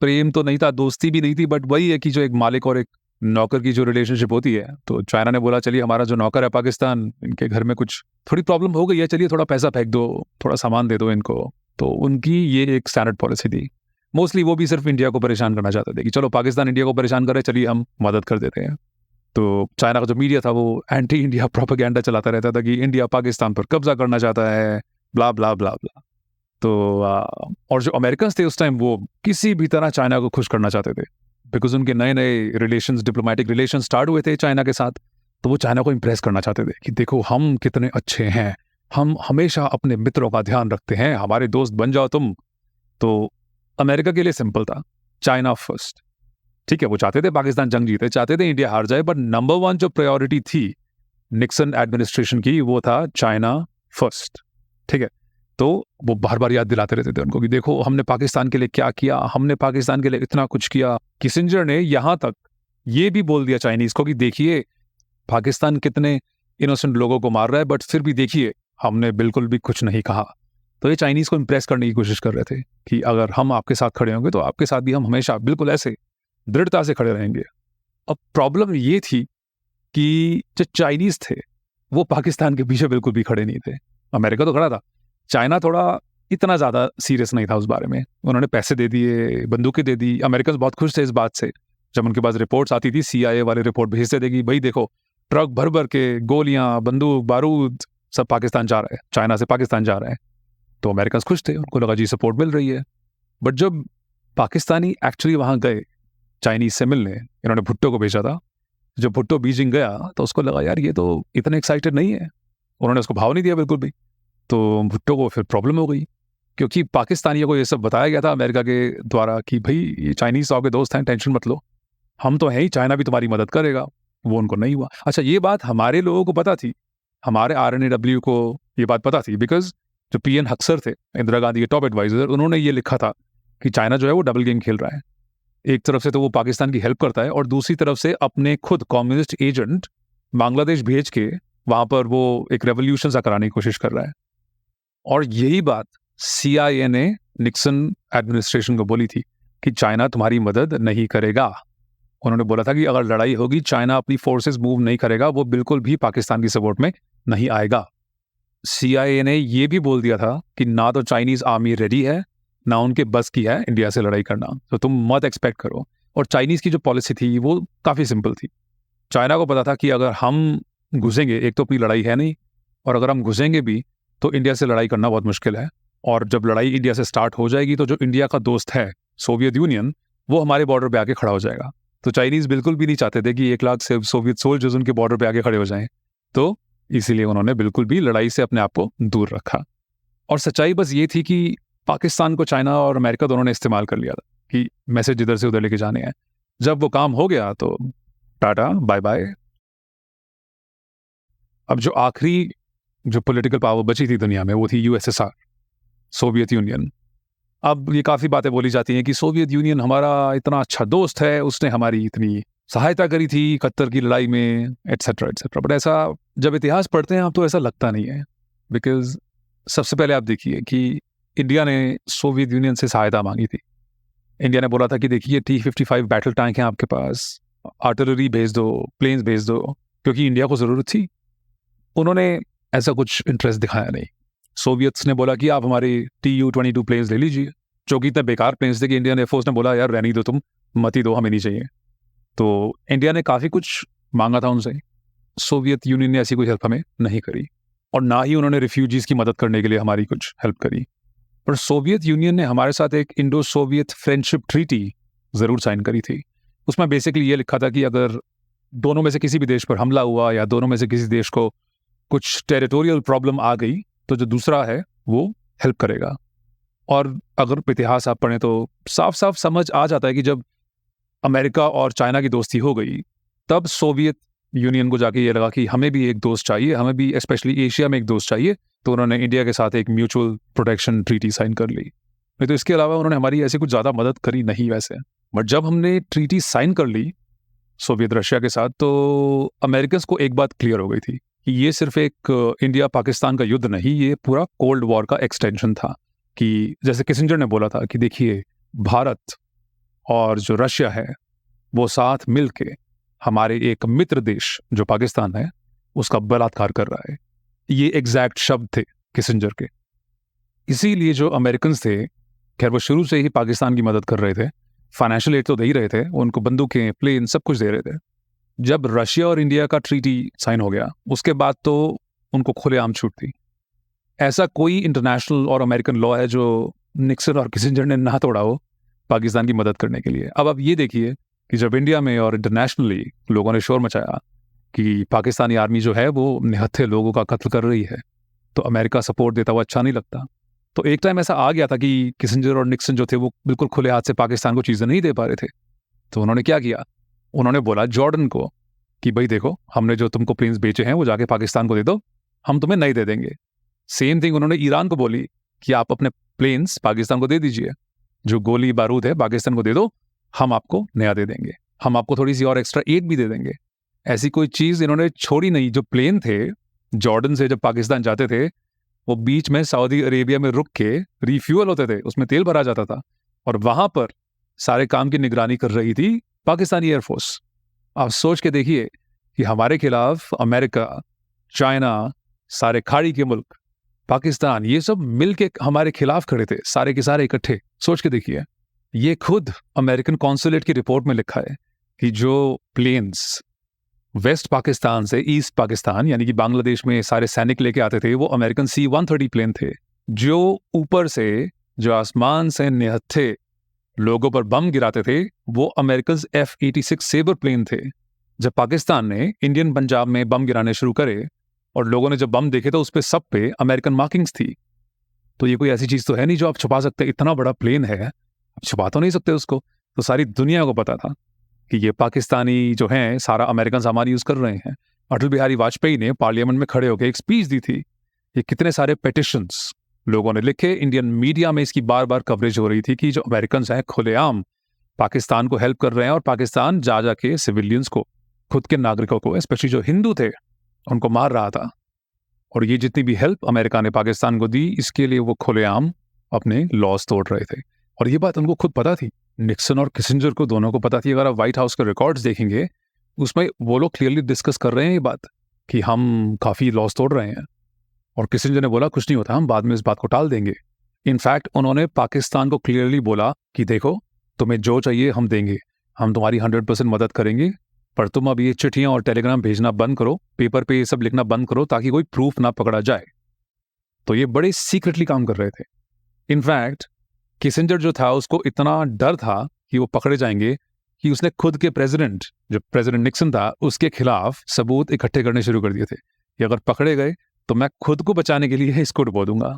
प्रेम तो नहीं था, दोस्ती भी नहीं थी, बट वही है कि जो एक मालिक और एक नौकर की जो रिलेशनशिप होती है। तो चाइना ने बोला, चलिए हमारा जो नौकर है पाकिस्तान, इनके घर में कुछ थोड़ी प्रॉब्लम हो गई है, चलिए थोड़ा पैसा फेंक दो, थोड़ा सामान दे दो इनको। तो उनकी ये एक स्टैंडर्ड पॉलिसी थी। मोस्टली वो भी सिर्फ इंडिया को परेशान करना चाहते थे कि चलो पाकिस्तान इंडिया को परेशान करे, चलिए हम मदद कर देते हैं। तो चाइना का जो मीडिया था वो एंटी इंडिया प्रोपेगेंडा चलाता रहता था कि इंडिया पाकिस्तान पर कब्जा करना चाहता है, ब्ला ब्ला ब्ला ब्ला। तो और जो अमेरिकन थे उस टाइम, वो किसी भी तरह चाइना को खुश करना चाहते थे, बिकॉज उनके नए नए रिलेशंस, डिप्लोमेटिक रिलेशंस स्टार्ट हुए थे चाइना के साथ। तो वो चाइना को इम्प्रेस करना चाहते थे कि देखो हम कितने अच्छे हैं, हम हमेशा अपने मित्रों का ध्यान रखते हैं, हमारे दोस्त बन जाओ तुम। तो अमेरिका के लिए सिंपल था, चाइना फर्स्ट। ठीक है, वो चाहते थे पाकिस्तान जंग जीते, चाहते थे इंडिया हार जाए, बट नंबर वन जो प्रायोरिटी थी निक्सन एडमिनिस्ट्रेशन की, वो था चाइना फर्स्ट। ठीक है, तो वो बार बार याद दिलाते रहते थे उनको कि देखो हमने पाकिस्तान के लिए क्या किया, हमने पाकिस्तान के लिए इतना कुछ किया। किसिंजर ने यहां तक ये भी बोल दिया चाइनीज को कि देखिए पाकिस्तान कितने इनोसेंट लोगों को मार रहा है, बट फिर भी देखिए हमने बिल्कुल भी कुछ नहीं कहा। तो ये चाइनीज को इंप्रेस करने की कोशिश कर रहे थे कि अगर हम आपके साथ खड़े होंगे तो आपके साथ भी हम हमेशा बिल्कुल ऐसे दृढ़ता से खड़े रहेंगे। अब प्रॉब्लम ये थी कि जो चाइनीज थे वो पाकिस्तान के पीछे बिल्कुल भी खड़े नहीं थे। अमेरिका तो खड़ा था, चाइना थोड़ा इतना ज्यादा सीरियस नहीं था उस बारे में। उन्होंने पैसे दे दिए, बंदूकें दे दी। अमेरिकन बहुत खुश थे इस बात से। जब उनके पास रिपोर्ट्स आती थी, CIA वाले रिपोर्ट भेजते थे कि भाई देखो ट्रक भर भर के गोलियां, बंदूक, बारूद सब पाकिस्तान जा रहा है, चाइना से पाकिस्तान जा रहा है। तो अमेरिकन खुश थे, उनको लगा जी सपोर्ट मिल रही है। बट जब पाकिस्तानी एक्चुअली वहां गए चाइनीज से मिलने, इन्होंने भुट्टो को भेजा था। जब भुट्टो बीजिंग गया तो उसको लगा यार ये तो इतने एक्साइटेड नहीं है, उन्होंने उसको भाव नहीं दिया बिल्कुल भी। तो भुट्टो को फिर प्रॉब्लम हो गई, क्योंकि पाकिस्तानियों को ये सब बताया गया था अमेरिका के द्वारा कि भाई ये चाइनीज तो आपके दोस्त हैं, टेंशन मत लो, हम तो हैं ही, चाइना भी तुम्हारी मदद करेगा। वो उनको नहीं हुआ। अच्छा, ये बात हमारे लोगों को पता थी, हमारे RNAW को ये बात पता थी, बिकॉज जो PN हक्सर थे, इंदिरा गांधी के टॉप एडवाइजर, उन्होंने ये लिखा था कि चाइना जो है वो डबल गेम खेल रहा है। एक तरफ से तो वो पाकिस्तान की हेल्प करता है और दूसरी तरफ से अपने खुद कम्युनिस्ट एजेंट बांग्लादेश भेज के वहां पर वो एक रेवोल्यूशन सा कराने की कोशिश कर रहा है। और यही बात CIA ने निक्सन एडमिनिस्ट्रेशन को बोली थी कि चाइना तुम्हारी मदद नहीं करेगा। उन्होंने बोला था कि अगर लड़ाई होगी, चाइना अपनी फोर्सेस मूव नहीं करेगा, वो बिल्कुल भी पाकिस्तान की सपोर्ट में नहीं आएगा। CIA ने ये भी बोल दिया था कि ना तो चाइनीज आर्मी रेडी है, ना उनके बस की है इंडिया से लड़ाई करना, तो तुम मत एक्सपेक्ट करो। और चाइनीज की जो पॉलिसी थी वो काफी सिंपल थी। चाइना को पता था कि अगर हम घुसेंगे, एक तो अपनी लड़ाई है नहीं, और अगर हम घुसेंगे भी तो इंडिया से लड़ाई करना बहुत मुश्किल है। और जब लड़ाई इंडिया से स्टार्ट हो जाएगी तो जो इंडिया का दोस्त है सोवियत यूनियन, वो हमारे बॉर्डर पे आके खड़ा हो जाएगा। तो चाइनीज बिल्कुल भी नहीं चाहते थे कि 1 लाख से सोवियत सोल्जर्स उनके बॉर्डर पे आके खड़े हो जाएं। तो इसीलिए उन्होंने बिल्कुल भी लड़ाई से अपने आप को दूर रखा। और सच्चाई बस ये थी कि पाकिस्तान को चाइना और अमेरिका दोनों ने इस्तेमाल कर लिया था कि मैसेज इधर से उधर लेके जाने हैं। जब वो काम हो गया तो टाटा बाय बाय। अब जो आखिरी जो पॉलिटिकल पावर बची थी दुनिया में वो थी USSR, सोवियत यूनियन। अब ये काफ़ी बातें बोली जाती हैं कि सोवियत यूनियन हमारा इतना अच्छा दोस्त है, उसने हमारी इतनी सहायता करी थी कत्तर की लड़ाई में, एट्सेट्रा एट्सेट्रा। बट ऐसा जब इतिहास पढ़ते हैं आप तो ऐसा लगता नहीं है। बिकॉज सबसे पहले आप देखिए कि इंडिया ने सोवियत यूनियन से सहायता मांगी थी। इंडिया ने बोला था कि देखिए T-55 बैटल टैंक हैं आपके पास, आर्टिलरी भेज दो, प्लेन्स भेज दो, क्योंकि इंडिया को ज़रूरत थी। उन्होंने ऐसा कुछ इंटरेस्ट दिखाया नहीं। सोवियत्स ने बोला कि आप हमारे Tu-22 प्लेन्स ले लीजिए, जो कि इतने बेकार प्लेन्स थे कि इंडियन एयरफोर्स ने बोला यार रहने दो, तुम मत ही दो, हमें नहीं चाहिए। तो इंडिया ने काफ़ी कुछ मांगा था उनसे, सोवियत यूनियन ने ऐसी कोई हेल्प हमें नहीं करी, और ना ही उन्होंने रिफ्यूजीज की मदद करने के लिए हमारी कुछ हेल्प करी। पर सोवियत यूनियन ने हमारे साथ एक इंडो सोवियत फ्रेंडशिप ट्रीटी ज़रूर साइन करी थी। उसमें बेसिकली ये लिखा था कि अगर दोनों में से किसी भी देश पर हमला हुआ या दोनों में से किसी देश को कुछ टेरिटोरियल प्रॉब्लम आ गई तो जो दूसरा है वो हेल्प करेगा। और अगर इतिहास आप पढ़ें तो साफ साफ समझ आ जाता है कि जब अमेरिका और चाइना की दोस्ती हो गई तब सोवियत यूनियन को जाके ये लगा कि हमें भी एक दोस्त चाहिए, हमें भी स्पेशली एशिया में एक दोस्त चाहिए। तो उन्होंने इंडिया के साथ एक म्यूचुअल प्रोटेक्शन ट्रीटी साइन कर ली। नहीं तो इसके अलावा उन्होंने हमारी ऐसी कुछ ज़्यादा मदद करी नहीं वैसे। बट जब हमने ट्रीटी साइन कर ली सोवियत रशिया के साथ तो अमेरिकन को एक बात क्लियर हो गई थी कि ये सिर्फ एक इंडिया पाकिस्तान का युद्ध नहीं, ये पूरा कोल्ड वॉर का एक्सटेंशन था। कि जैसे किसिंजर ने बोला था कि देखिए भारत और जो रशिया है वो साथ मिलके हमारे एक मित्र देश जो पाकिस्तान है उसका बलात्कार कर रहा है। ये एग्जैक्ट शब्द थे किसिंजर के। इसीलिए जो अमेरिकन थे, खैर वो शुरू से ही पाकिस्तान की मदद कर रहे थे, फाइनेंशियल एड तो दे ही रहे थे, उनको बंदूकें, प्लेन सब कुछ दे रहे थे। जब रशिया और इंडिया का ट्रीटी साइन हो गया उसके बाद तो उनको खुलेआम छूट थी। ऐसा कोई इंटरनेशनल और अमेरिकन लॉ है जो निक्सन और किसिंजर ने ना तोड़ा हो पाकिस्तान की मदद करने के लिए। अब आप ये देखिए कि जब इंडिया में और इंटरनेशनली लोगों ने शोर मचाया कि पाकिस्तानी आर्मी जो है वो निहत्थे लोगों का कत्ल कर रही है, तो अमेरिका सपोर्ट देता हुआ अच्छा नहीं लगता। तो एक टाइम ऐसा आ गया था कि किसिंजर और निक्सन जो थे वो बिल्कुल खुले हाथ से पाकिस्तान को चीज़ें नहीं दे पा रहे थे। तो उन्होंने क्या किया, उन्होंने बोला जॉर्डन को कि भाई देखो, हमने जो तुमको प्लेन्स बेचे हैं वो जाके पाकिस्तान को दे दो, हम तुम्हें नहीं दे देंगे। सेम थिंग उन्होंने ईरान को बोली कि आप अपने प्लेन्स पाकिस्तान को दे दीजिए, जो गोली बारूद है पाकिस्तान को दे दो, हम आपको नया दे देंगे, हम आपको थोड़ी सी और एक्स्ट्रा एड भी दे देंगे। ऐसी कोई चीज़ इन्होंने छोड़ी नहीं। जो प्लेन थे जॉर्डन से जब पाकिस्तान जाते थे, वो बीच में सऊदी अरेबिया में रुक के रिफ्यूअल होते थे, उसमें तेल भरा जाता था, और वहां पर सारे काम की निगरानी कर रही थी पाकिस्तानी एयरफोर्स। आप सोच के देखिए कि हमारे खिलाफ अमेरिका, चाइना, सारे खाड़ी के मुल्क, पाकिस्तान, ये सब मिलके हमारे खिलाफ खड़े थे, सारे के सारे इकट्ठे। सोच के देखिए, ये खुद अमेरिकन कॉन्सुलेट की रिपोर्ट में लिखा है कि जो प्लेन्स वेस्ट पाकिस्तान से ईस्ट पाकिस्तान यानी कि बांग्लादेश में सारे सैनिक लेके आते थे, वो अमेरिकन C-130 प्लेन थे, जो ऊपर से, जो आसमान से निहत्थे लोगों पर बम गिराते थे, वो अमेरिकन F-86 सेबर प्लेन थे। जब पाकिस्तान ने इंडियन पंजाब में बम गिराने शुरू करे और लोगों ने जब बम देखे तो उस पे सब पे अमेरिकन मार्किंग्स थी। तो ये कोई ऐसी चीज तो है नहीं जो आप छुपा सकते। इतना बड़ा प्लेन है, आप छुपा तो नहीं सकते उसको। तो सारी दुनिया को पता था कि ये पाकिस्तानी जो हैं सारा अमेरिकन सामान यूज कर रहे हैं। अटल बिहारी वाजपेयी ने पार्लियामेंट में खड़े होकर एक स्पीच दी थी। ये कितने सारे पेटिशंस लोगों ने लिखे, इंडियन मीडिया में इसकी बार बार कवरेज हो रही थी कि जो अमेरिकन हैं खुलेआम पाकिस्तान को हेल्प कर रहे हैं, और पाकिस्तान जा जाके सिविलियंस को, खुद के नागरिकों को, स्पेशली जो हिंदू थे, उनको मार रहा था। और ये जितनी भी हेल्प अमेरिका ने पाकिस्तान को दी, इसके लिए वो खुलेआम अपने लॉज तोड़ रहे थे। और ये बात उनको खुद पता थी, निक्सन और किसिंजर को, दोनों को पता थी। अगर आप व्हाइट हाउस के रिकॉर्ड्स देखेंगे, उसमें वो लोग क्लियरली डिस्कस कर रहे हैं ये बात कि हम काफ़ी लॉस तोड़ रहे हैं। और किसिंजर ने बोला कुछ नहीं होता, हम बाद में इस बात को टाल देंगे। इनफैक्ट उन्होंने पाकिस्तान को क्लियरली बोला कि देखो, तुम्हें जो चाहिए हम देंगे, हम तुम्हारी 100% मदद करेंगे, पर तुम अब ये चिट्ठियां और टेलीग्राम भेजना बंद करो, पेपर पे ये सब लिखना बंद करो, ताकि कोई प्रूफ ना पकड़ा जाए। तो ये बड़े सीक्रेटली काम कर रहे थे। इनफैक्ट किसिंजर जो था, उसको इतना डर था कि वो पकड़े जाएंगे कि उसने खुद के प्रेसिडेंट, जो प्रेसिडेंट निक्सन था, उसके खिलाफ सबूत इकट्ठे करने शुरू कर दिए थे कि अगर पकड़े गए तो मैं खुद को बचाने के लिए इसको डुबो दूंगा।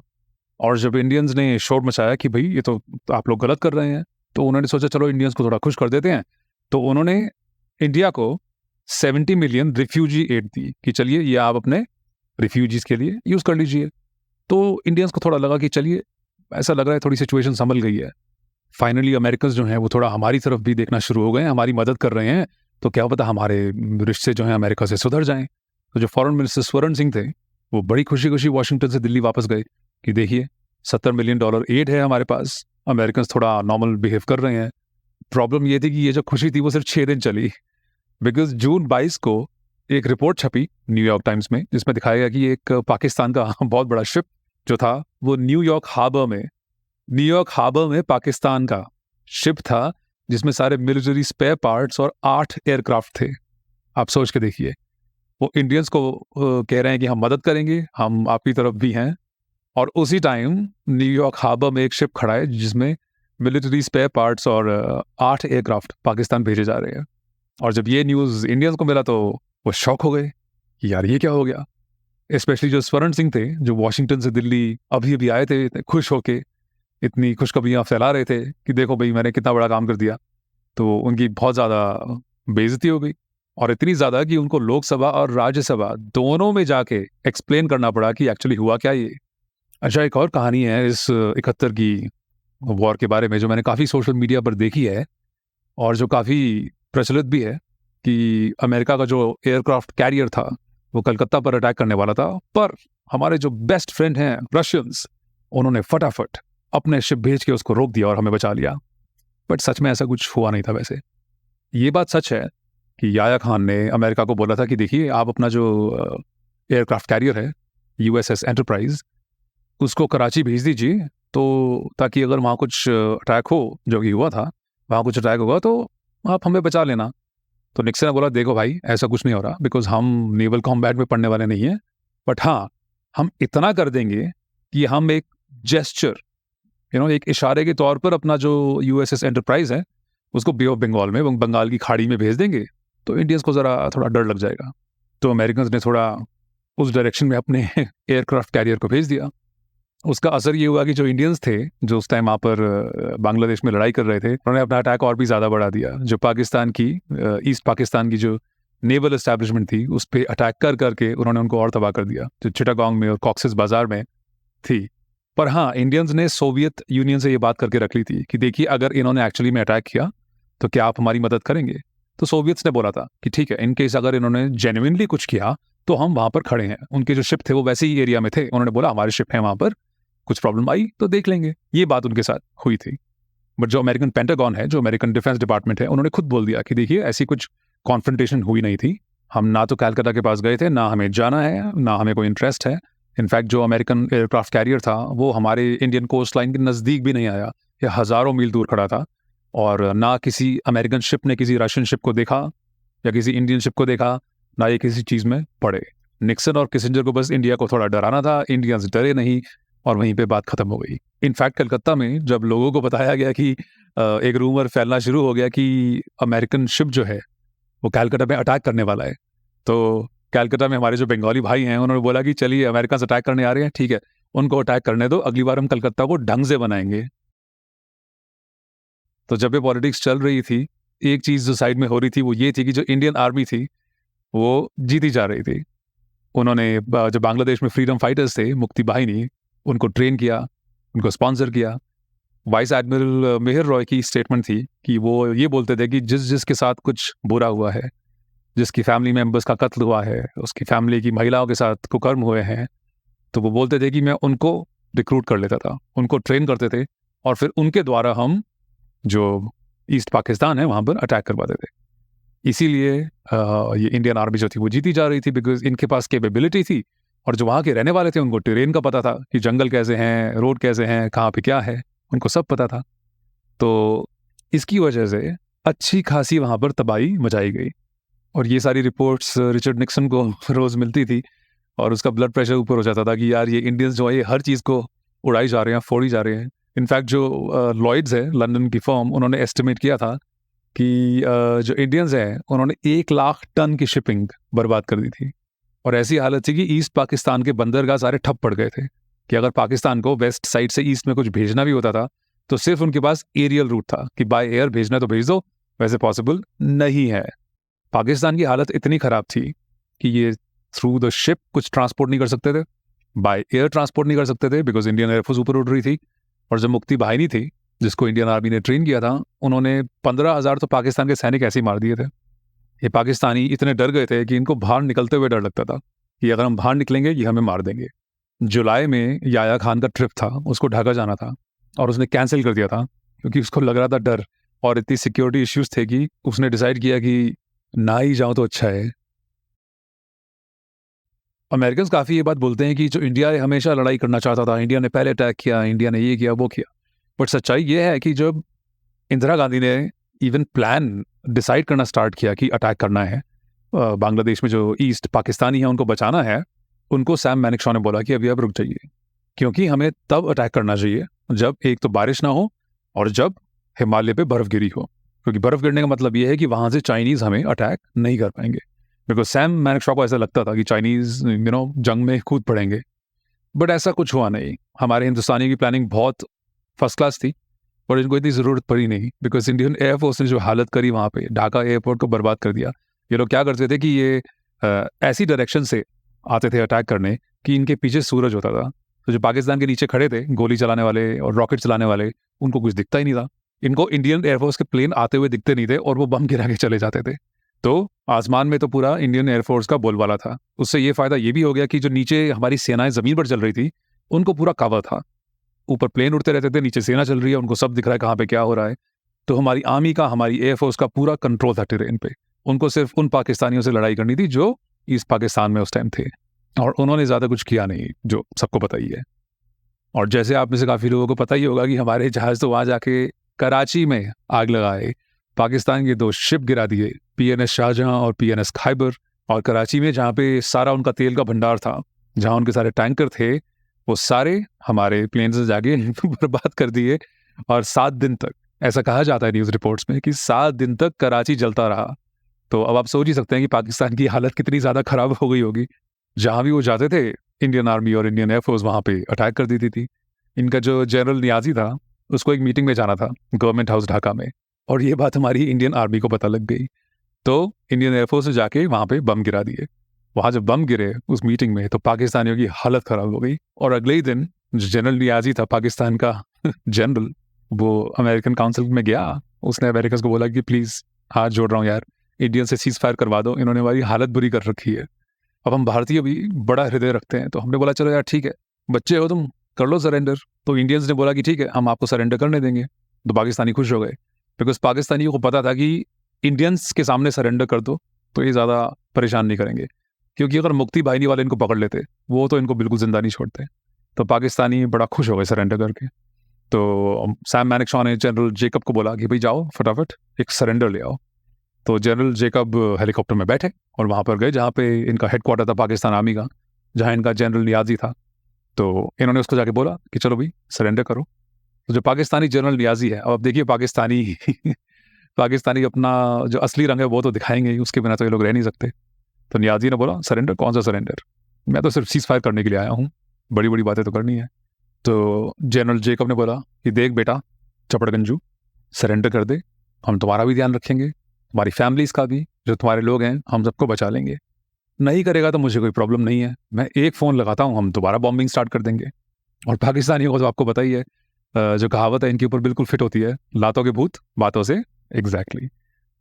और जब इंडियंस ने शोर मचाया कि भाई ये तो आप लोग गलत कर रहे हैं, तो उन्होंने सोचा चलो इंडियंस को थोड़ा खुश कर देते हैं। तो उन्होंने इंडिया को 70 मिलियन रिफ्यूजी एड दी कि चलिए ये आप अपने रिफ्यूजीज के लिए यूज कर लीजिए। तो इंडियंस को थोड़ा लगा कि चलिए, ऐसा लग रहा है थोड़ी सिचुएशन संभल गई है। फाइनली अमेरिकन जो हैं वो थोड़ा हमारी तरफ भी देखना शुरू हो गए, हमारी मदद कर रहे हैं, तो क्या पता हमारे रिश्ते जो हैं अमेरिका से सुधर जाएं। तो जो फॉरेन मिनिस्टर स्वर्ण सिंह थे, वो बड़ी खुशी खुशी वाशिंगटन से दिल्ली वापस गए कि देखिए $70 मिलियन एड है हमारे पास, अमेरिकन थोड़ा नॉर्मल बिहेव कर रहे हैं। प्रॉब्लम ये थी कि ये जो खुशी थी वो सिर्फ 6 दिन चली, बिकॉज जून 22 को एक रिपोर्ट छपी न्यूयॉर्क टाइम्स में, जिसमें दिखाया गया कि एक पाकिस्तान का बहुत बड़ा शिप जो था वो न्यूयॉर्क हार्बर में पाकिस्तान का शिप था, जिसमें सारे मिलिट्री स्पेयर पार्ट्स और 8 एयरक्राफ्ट थे। आप सोच के देखिए, वो इंडियंस को कह रहे हैं कि हम मदद करेंगे, हम आपकी तरफ भी हैं, और उसी टाइम न्यूयॉर्क हार्बर में एक शिप खड़ा है जिसमें मिलिट्री स्पेयर पार्ट्स और 8 एयरक्राफ्ट पाकिस्तान भेजे जा रहे हैं। और जब ये न्यूज़ इंडियंस को मिला तो वो शॉक हो गए कि यार ये क्या हो गया। स्पेशली जो स्वर्ण सिंह थे, जो वॉशिंगटन से दिल्ली अभी अभी आए थे, खुश होके इतनी खुशखबरियाँ फैला रहे थे कि देखो भाई मैंने कितना बड़ा काम कर दिया, तो उनकी बहुत ज़्यादा बेइज्जती हो गई। और इतनी ज़्यादा कि उनको लोकसभा और राज्यसभा दोनों में जाके एक्सप्लेन करना पड़ा कि एक्चुअली हुआ क्या ये। अच्छा, एक और कहानी है इस 71 की वॉर के बारे में, जो मैंने काफ़ी सोशल मीडिया पर देखी है और जो काफ़ी प्रचलित भी है, कि अमेरिका का जो एयरक्राफ्ट कैरियर था वो कलकत्ता पर अटैक करने वाला था, पर हमारे जो बेस्ट फ्रेंड हैं रशियंस, उन्होंने फटाफट अपने शिप भेज के उसको रोक दिया और हमें बचा लिया। बट सच में ऐसा कुछ हुआ नहीं था। वैसे ये बात सच है कि याया खान ने अमेरिका को बोला था कि देखिए आप अपना जो एयरक्राफ्ट कैरियर है USS एंटरप्राइज, उसको कराची भेज दीजिए, तो ताकि अगर वहाँ कुछ अटैक हो, जो कि हुआ था, वहाँ कुछ अटैक होगा तो आप हमें बचा लेना। तो निक्सन ने बोला देखो भाई ऐसा कुछ नहीं हो रहा, बिकॉज हम नेवल कॉम्बैट में पड़ने वाले नहीं हैं, बट हाँ हम इतना कर देंगे कि हम एक जेस्चर, एक इशारे के तौर पर अपना जो USS एंटरप्राइज है उसको बे ऑफ बंगाल में, बंगाल की खाड़ी में भेज देंगे, तो इंडियंस को ज़रा थोड़ा डर लग जाएगा। तो अमेरिकन ने थोड़ा उस डायरेक्शन में अपने एयरक्राफ्ट कैरियर को भेज दिया। उसका असर ये हुआ कि जो इंडियंस थे जो उस टाइम वहाँ पर बांग्लादेश में लड़ाई कर रहे थे, उन्होंने अपना अटैक और भी ज़्यादा बढ़ा दिया। जो पाकिस्तान की ईस्ट पाकिस्तान की जो नेवल एस्टैब्लिशमेंट थी उस पर अटैक कर करके उन्होंने उनको और तबाह कर दिया, जो चिटागोंग में और कॉक्सेस बाजार में थी। पर हाँ, इंडियंस ने सोवियत यूनियन से ये बात करके रख ली थी कि देखिए अगर इन्होंने एक्चुअली में अटैक किया तो क्या आप हमारी मदद करेंगे। तो सोवियत्स ने बोला था कि ठीक है, इन केस अगर इन्होंने जेन्युइनली कुछ किया तो हम वहाँ पर खड़े हैं। उनके जो शिप थे वो वैसे ही एरिया में थे, उन्होंने बोला हमारे शिप है वहाँ पर, कुछ प्रॉब्लम आई तो देख लेंगे। ये बात उनके साथ हुई थी। बट जो अमेरिकन पेंटागन है, जो अमेरिकन डिफेंस डिपार्टमेंट है, उन्होंने खुद बोल दिया कि देखिए ऐसी कुछ कॉन्फ्रंटेशन हुई नहीं थी। हम ना तो कैलकाटा के पास गए थे, ना हमें जाना है, ना हमें कोई इंटरेस्ट है। इनफैक्ट जो अमेरिकन एयरक्राफ्ट कैरियर था वो हमारे इंडियन कोस्ट लाइन के नज़दीक भी नहीं आया, या हज़ारों मील दूर खड़ा था। और ना किसी अमेरिकन शिप ने किसी रशियन शिप को देखा या किसी इंडियन शिप को देखा, ना ये किसी चीज़ में पड़े। निक्सन और किसिंजर को बस इंडिया को थोड़ा डराना था, इंडियंस डरे नहीं, और वहीं पे बात खत्म हो गई। इनफैक्ट कलकत्ता में जब लोगों को बताया गया कि एक रूमर फैलना शुरू हो गया कि अमेरिकन शिप जो है वो कैलकाटा में अटैक करने वाला है, तो कैलकाटा में हमारे जो बंगाली भाई हैं उन्होंने बोला कि चलिए अमेरिका से अटैक करने आ रहे हैं, ठीक है, उनको अटैक करने दो, अगली बार हम कलकत्ता को ढंग से बनाएंगे। तो जब ये पॉलिटिक्स चल रही थी, एक चीज़ जो साइड में हो रही थी वो ये थी कि जो इंडियन आर्मी थी वो जीती जा रही थी। उन्होंने जो बांग्लादेश में फ्रीडम फाइटर्स थे, मुक्ति बाहिनी, उनको ट्रेन किया, उनको स्पॉन्सर किया। वाइस एडमिरल मेहर रॉय की स्टेटमेंट थी कि वो ये बोलते थे कि जिसके साथ कुछ बुरा हुआ है, जिसकी फैमिली मेंबर्स का कत्ल हुआ है, उसकी फैमिली की महिलाओं के साथ कुकर्म हुए हैं, तो वो बोलते थे कि मैं उनको रिक्रूट कर लेता था, उनको ट्रेन करते थे, और फिर उनके द्वारा हम जो ईस्ट पाकिस्तान है वहाँ पर अटैक करवाते थे। इसीलिए ये इंडियन आर्मी जो थी वो जीती जा रही थी, बिकॉज इनके पास कैपेबिलिटी थी, और जो वहाँ के रहने वाले थे उनको टेरेन का पता था कि जंगल कैसे हैं, रोड कैसे हैं, कहाँ पे क्या है, उनको सब पता था। तो इसकी वजह से अच्छी खासी वहाँ पर तबाही मचाई गई। और ये सारी रिपोर्ट्स रिचर्ड निक्सन को रोज़ मिलती थी, और उसका ब्लड प्रेशर ऊपर हो जाता था कि यार ये इंडियंस जो है ये हर चीज़ को उड़ाई जा रहे हैं, फोड़ी जा रहे हैं। इनफैक्ट जो लॉयड्स है लंदन की फर्म, उन्होंने एस्टिमेट किया था कि जो इंडियंस हैं उन्होंने 1 लाख टन की शिपिंग बर्बाद कर दी थी। और ऐसी हालत थी कि ईस्ट पाकिस्तान के बंदरगाह सारे ठप पड़ गए थे, कि अगर पाकिस्तान को वेस्ट साइड से ईस्ट में कुछ भेजना भी होता था तो सिर्फ उनके पास एरियल रूट था कि बाय एयर भेजना तो भेज दो, वैसे पॉसिबल नहीं है। पाकिस्तान की हालत इतनी ख़राब थी कि ये थ्रू द शिप कुछ ट्रांसपोर्ट नहीं कर सकते थे, बाय एयर ट्रांसपोर्ट नहीं कर सकते थे, बिकॉज इंडियन एयरफोर्स ऊपर उड़ रही थी। और जो मुक्ति बाहिनी थी जिसको इंडियन आर्मी ने ट्रेन किया था, उन्होंने 15,000 तो पाकिस्तान के सैनिक ऐसे ही मार दिए थे। ये पाकिस्तानी इतने डर गए थे कि इनको बाहर निकलते हुए डर लगता था कि अगर हम बाहर निकलेंगे ये हमें मार देंगे। जुलाई में याया खान का ट्रिप था, उसको ढाका जाना था, और उसने कैंसिल कर दिया था क्योंकि उसको लग रहा था डर, और इतनी सिक्योरिटी इश्यूज थे कि उसने डिसाइड किया कि ना ही जाऊं तो अच्छा है। अमेरिकन काफ़ी ये बात बोलते हैं कि जो इंडिया है हमेशा लड़ाई करना चाहता था, इंडिया ने पहले अटैक किया, इंडिया ने ये किया वो किया। बट सच्चाई ये है कि जब इंदिरा गांधी ने इवन प्लान डिसाइड करना स्टार्ट किया कि अटैक करना है, बांग्लादेश में जो ईस्ट पाकिस्तानी है उनको बचाना है, उनको सैम मैनेक्शॉ ने बोला कि अभी अब रुक जाइए, क्योंकि हमें तब अटैक करना चाहिए जब एक तो बारिश ना हो और जब हिमालय पे बर्फ गिरी हो, क्योंकि बर्फ गिरने का मतलब ये है कि वहाँ से चाइनीज़ हमें अटैक नहीं कर पाएंगे। बिकॉज सैम मैनेक्शॉ को ऐसा लगता था कि चाइनीज़ जंग में कूद पड़ेंगे। बट ऐसा कुछ हुआ नहीं। हमारे हिंदुस्तानी की प्लानिंग बहुत फर्स्ट क्लास थी, और इनको इतनी ज़रूरत पड़ी नहीं, बिकॉज इंडियन एयरफोर्स ने जो हालत करी वहाँ पे, ढाका एयरपोर्ट को बर्बाद कर दिया। ये लोग क्या करते थे कि ये ऐसी डायरेक्शन से आते थे अटैक करने कि इनके पीछे सूरज होता था, तो जो पाकिस्तान के नीचे खड़े थे गोली चलाने वाले और रॉकेट चलाने वाले, उनको कुछ दिखता ही नहीं था। इनको इंडियन एयरफोर्स के प्लेन आते हुए दिखते नहीं थे, और वो बम गिरा के चले जाते थे। तो आसमान में तो पूरा इंडियन एयरफोर्स का बोलबाला था। उससे ये फायदा ये भी हो गया कि जो नीचे हमारी सेनाएं जमीन पर चल रही थी उनको पूरा कवर था। ऊपर प्लेन उड़ते रहते थे, नीचे सेना चल रही है, उनको सब दिख रहा है कहाँ पे क्या हो रहा है। तो हमारी आर्मी का, हमारी एयरफोर्स का पूरा कंट्रोल था टेरेन पे। उनको सिर्फ उन पाकिस्तानियों से लड़ाई करनी थी जो ईस्ट पाकिस्तान में उस टाइम थे, और उन्होंने ज़्यादा कुछ किया नहीं, जो सबको पता ही है। और जैसे आप में से काफ़ी लोगों को पता ही होगा कि हमारे जहाज़ तो वहाँ जाके कराची में आग लगाए, पाकिस्तान के 2 शिप गिरा दिए, PNS शाहजहां और PNS खैबर। और कराची में जहाँ पे सारा उनका तेल का भंडार था, जहाँ उनके सारे टैंकर थे, वो सारे हमारे प्लेन से जाके बर्बाद कर दिए। और 7 दिन तक, ऐसा कहा जाता है न्यूज़ रिपोर्ट्स में, कि 7 दिन तक कराची जलता रहा। तो अब आप सोच ही सकते हैं कि पाकिस्तान की हालत कितनी ज़्यादा ख़राब हो गई होगी। जहाँ भी वो जाते थे इंडियन आर्मी और इंडियन एयरफोर्स वहाँ पे अटैक कर देती थी। इनका जो जनरल नियाजी था उसको एक मीटिंग में जाना था गवर्नमेंट हाउस ढाका में, और ये बात हमारी इंडियन आर्मी को पता लग गई। तो इंडियन एयरफोर्स ने जाके वहाँ पे बम गिरा दिए। वहाँ जब बम गिरे उस मीटिंग में तो पाकिस्तानियों की हालत खराब हो गई, और अगले ही दिन जो जनरल नियाजी था पाकिस्तान का जनरल, वो अमेरिकन काउंसिल में गया। उसने अमेरिकन को बोला कि प्लीज़ हाथ जोड़ रहा हूँ यार, इंडियन से सीज फायर करवा दो, इन्होंने हमारी हालत बुरी कर रखी है। अब हम भारतीय भी बड़ा हृदय रखते हैं, तो हमने बोला चलो यार ठीक है, बच्चे हो तुम, कर लो सरेंडर। तो इंडियंस ने बोला कि ठीक है हम आपको सरेंडर करने देंगे। तो पाकिस्तानी खुश हो गए, बिकॉज पाकिस्तानियों को पता था कि इंडियंस के सामने सरेंडर कर दो तो ये ज़्यादा परेशान नहीं करेंगे, क्योंकि अगर मुक्ति बाहिनी वाले इनको पकड़ लेते वो तो इनको बिल्कुल जिंदा नहीं छोड़ते। तो पाकिस्तानी बड़ा खुश हो गए सरेंडर करके। तो सैम मैनेक्शॉ ने जनरल जेकब को बोला कि भाई जाओ फटाफट एक सरेंडर ले आओ। तो जनरल जेकब हेलीकॉप्टर में बैठे और वहाँ पर गए जहाँ पे इनका हेडक्वार्टर था पाकिस्तान आर्मी का, जहाँ इनका जनरल नियाजी था। तो इन्होंने उसको जाके बोला कि चलो भाई सरेंडर करो। तो जो पाकिस्तानी जनरल नियाजी है, अब देखिए पाकिस्तानी पाकिस्तानी अपना जो असली रंग है वो तो दिखाएंगे ही, उसके बिना तो ये लोग रह नहीं सकते। तो नियाजी ने बोला सरेंडर? कौन सा सरेंडर, मैं तो सिर्फ सीज फायर करने के लिए आया हूँ, बड़ी बड़ी बातें तो करनी है। तो जनरल जेकब ने बोला कि देख बेटा चपड़गंजू, सरेंडर कर दे, हम तुम्हारा भी ध्यान रखेंगे, तुम्हारी फैमिलीज का भी, जो तुम्हारे लोग हैं हम सबको बचा लेंगे। नहीं करेगा तो मुझे कोई प्रॉब्लम नहीं है, मैं एक फ़ोन लगाता हूँ, हम दोबारा बॉम्बिंग स्टार्ट कर देंगे। और पाकिस्तानियों को तो आपको पता ही है, जो कहावत है इनके ऊपर बिल्कुल फिट होती है, लातों के भूत बातों से। एग्जैक्टली।